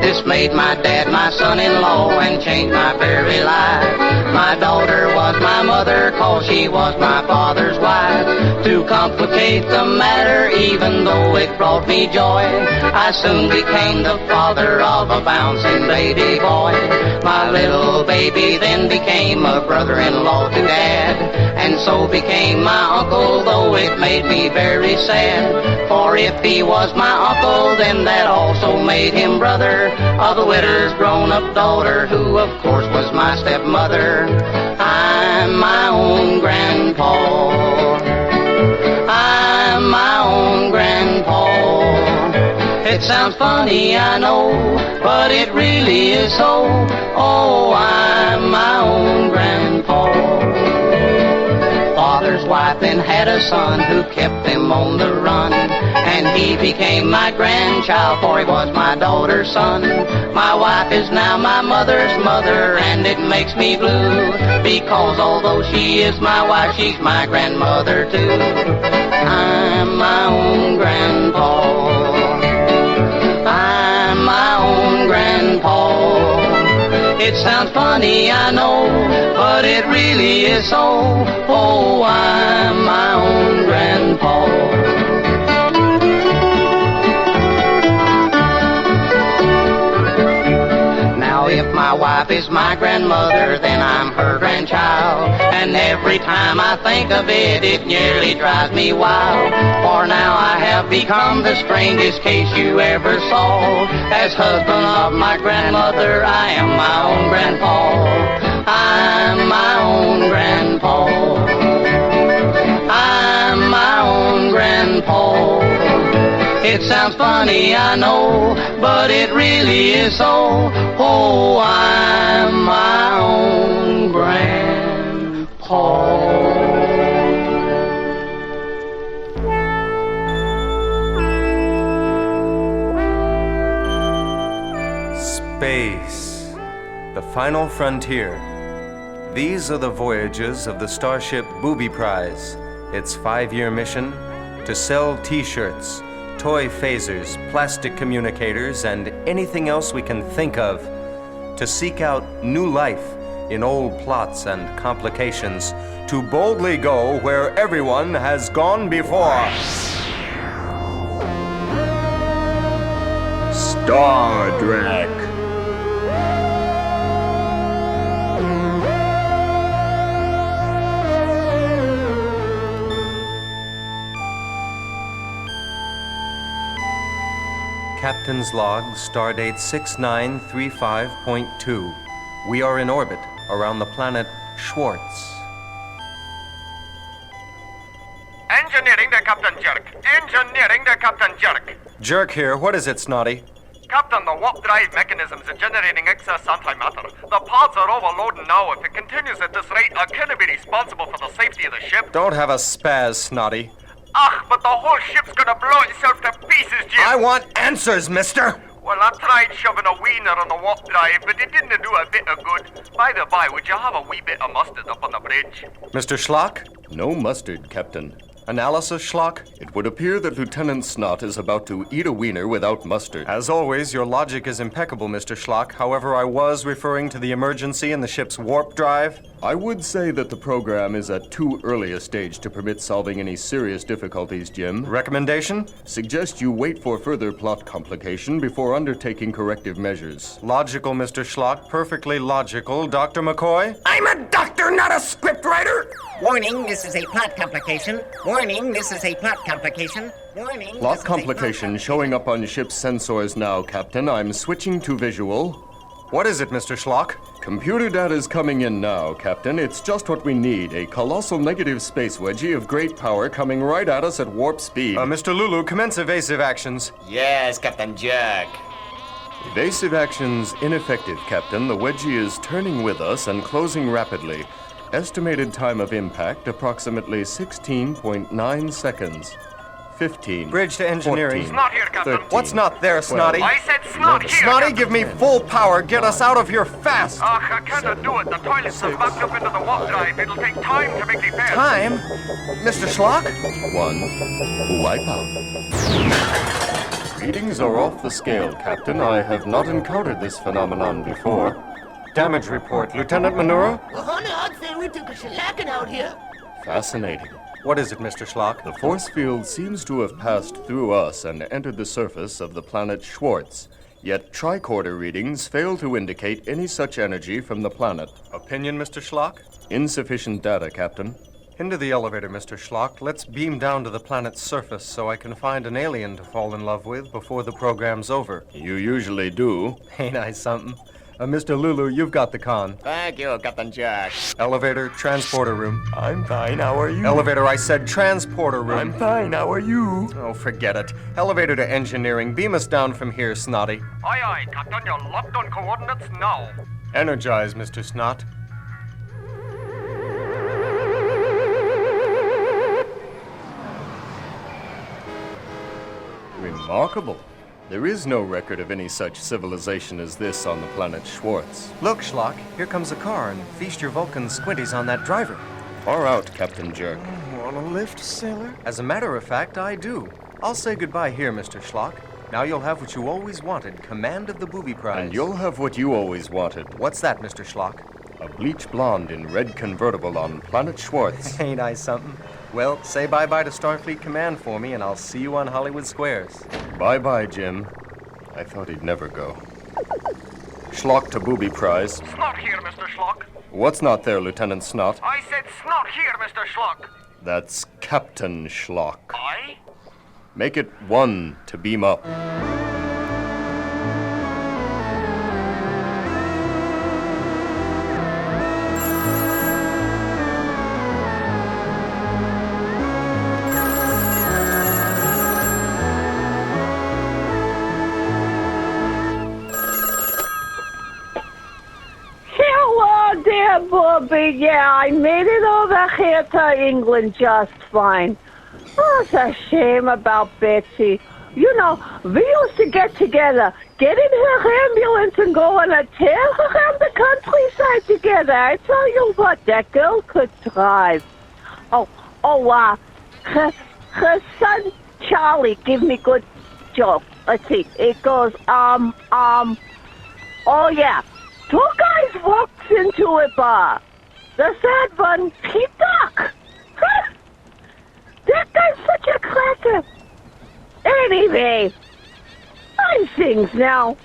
This made my dad my son-in-law and changed my very life. My daughter was my mother, cause she was my father's wife. To complicate the matter, even though it brought me joy, I soon became the father of a bouncing baby boy. My little baby then became a brother-in-law to Dad, and so became my uncle, though it made me very sad. For if he was my uncle, then that also made him brother of the widow's grown-up daughter, who of course was my stepmother. I'm my own grandpa. I'm my own grandpa. It sounds funny, I know, but it really is so. Oh, I'm my own grandpa. Father's wife then had a son who kept them on the run, and he became my grandchild, for he was my daughter's son. My wife is now my mother's mother, and it makes me blue, because although she is my wife, she's my grandmother too. I'm my own grandpa. I'm my own grandpa. It sounds funny, I know, but it really is so. Oh, I'm my own grandpa. If my wife is my grandmother, then I'm her grandchild. And every time I think of it, it nearly drives me wild. For now I have become the strangest case you ever saw. As husband of my grandmother, I am my own grandpa. I'm my own grandpa. I'm my own grandpa. It sounds funny, I know, but it really is so. Oh, I'm my own grandpa. Space, the final frontier. These are the voyages of the Starship Booby Prize. Its 5-year mission: to sell T-shirts, toy phasers, plastic communicators, and anything else we can think of, to seek out new life in old plots and complications, to boldly go where everyone has gone before. Star Trek. Captain's log, stardate 6935.2. We are in orbit around the planet Schwartz. Engineering to Captain Jerk. Engineering to Captain Jerk. Jerk here. What is it, Snotty? Captain, the warp drive mechanisms are generating excess antimatter. The pods are overloading now. If it continues at this rate, I cannot be responsible for the safety of the ship. Don't have a spaz, Snotty. But the whole ship's gonna blow itself to pieces, Jim. I want answers, mister! Well, I tried shoving a wiener on the warp drive, but it didn't do a bit of good. By the by, would you have a wee bit of mustard up on the bridge? Mr. Schlock? No mustard, Captain. Analysis, Schlock? It would appear that Lieutenant Snot is about to eat a wiener without mustard. As always, your logic is impeccable, Mr. Schlock. However, I was referring to the emergency in the ship's warp drive. I would say that the program is at too early a stage to permit solving any serious difficulties, Jim. Recommendation? Suggest you wait for further plot complication before undertaking corrective measures. Logical, Mr. Schlock. Perfectly logical. Dr. McCoy? I'm a doctor, not a scriptwriter! Warning, this is a plot complication. Warning, this is a plot complication. Warning. Plot complication showing up on ship's sensors now, Captain. I'm switching to visual. What is it, Mr. Schlock? Computer data is coming in now, Captain. It's just what we need. A colossal negative space wedgie of great power coming right at us at warp speed. Mr. Lulu, commence evasive actions. Yes, Captain Jack. Evasive actions ineffective, Captain. The wedgie is turning with us and closing rapidly. Estimated time of impact, approximately 16.9 seconds. 15. Bridge to engineering. 14, Snot here, Captain. 13, What's not there, Snotty? I said snot here, Snotty, Captain. give me full power. Get us out of here fast. I cannot do it. The toilets are backed up into the warp drive. It'll take time to make repairs. Time? Mr. Schlock? 1. Wipe out. Readings are off the scale, Captain. I have not encountered this phenomenon before. Damage report. Lieutenant Manura? Well, honey, I'd say we took a shellacking out here. Fascinating. What is it, Mr. Schlock? The force field seems to have passed through us and entered the surface of the planet Schwartz. Yet tricorder readings fail to indicate any such energy from the planet. Opinion, Mr. Schlock? Insufficient data, Captain. Into the elevator, Mr. Schlock. Let's beam down to the planet's surface so I can find an alien to fall in love with before the program's over. You usually do. Ain't I something? Mr. Lulu, you've got the con. Thank you, Captain Jack. Elevator, transporter room. I'm fine, how are you? Elevator, I said transporter room. I'm fine, how are you? Oh, forget it. Elevator to engineering. Beam us down from here, Snotty. Aye, aye, Captain. You're locked on coordinates now. Energize, Mr. Snot. Remarkable. There is no record of any such civilization as this on the planet Schwartz. Look, Schlock, here comes a car, and feast your Vulcan squinties on that driver. Far out, Captain Jerk. Want a lift, sailor? As a matter of fact, I do. I'll say goodbye here, Mr. Schlock. Now you'll have what you always wanted, command of the booby prize. And you'll have what you always wanted. What's that, Mr. Schlock? A bleach blonde in red convertible on planet Schwartz. Ain't I something? Well, say bye-bye to Starfleet Command for me, and I'll see you on Hollywood Squares. Bye-bye, Jim. I thought he'd never go. Schlock to booby prize. Snot here, Mr. Schlock. What's not there, Lieutenant Snot? I said snot here, Mr. Schlock. That's Captain Schlock. Aye? Make it 1 to beam up. Hello there, Bobby. Yeah, I made it over here to England just fine. Oh, it's a shame about Betsy. You know, we used to get together, get in her ambulance and go on a tear around the countryside together. I tell you what, that girl could drive. Her son Charlie give me good joke. Let's see. It goes, oh yeah. 2 guys walks into a bar. The third one, Pete Duck. That guy's such a cracker. Anyway, I sings now.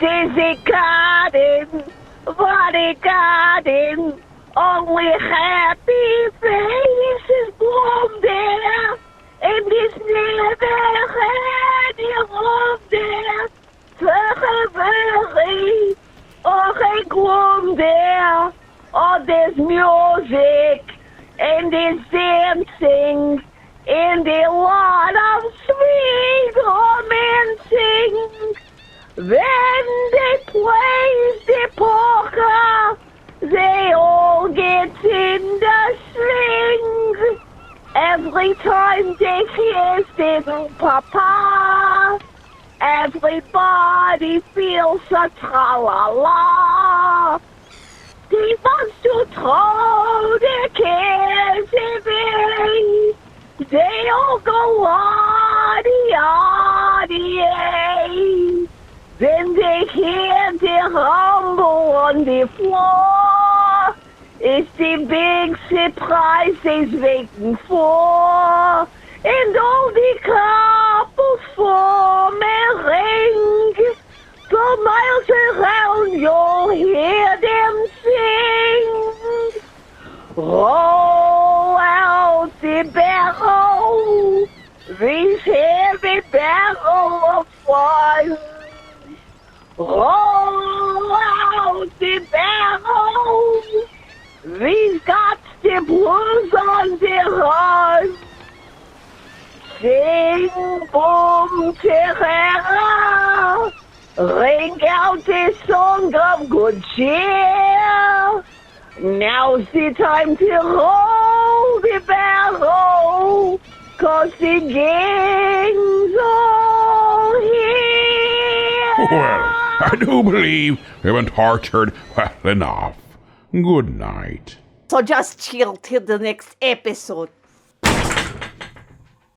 Dizzy garden, body garden, only happy faces bloom there, and it's never any love there. Very, I gloom there. Oh, there's music, and there's dancing, and a lot of sweet romancing. When they play the polka, they all get in the swing. Every time they kiss their papa, everybody feels a tra-la-la. They want to throw their cares away chocolate. Then they hear the rumble on the floor. It's the big surprise they's waiting for. And all the couples form a ring. For miles around you'll hear them sing. Roll out the barrel, this heavy barrel of fun. Roll out the barrel, we've got the blues on the run. Sing, boom, terror, ring out the song of good cheer. Now's the time to roll the barrel, 'cause the gang's all here. Well, I do believe we've been tortured well enough. Good night. So just chill till the next episode.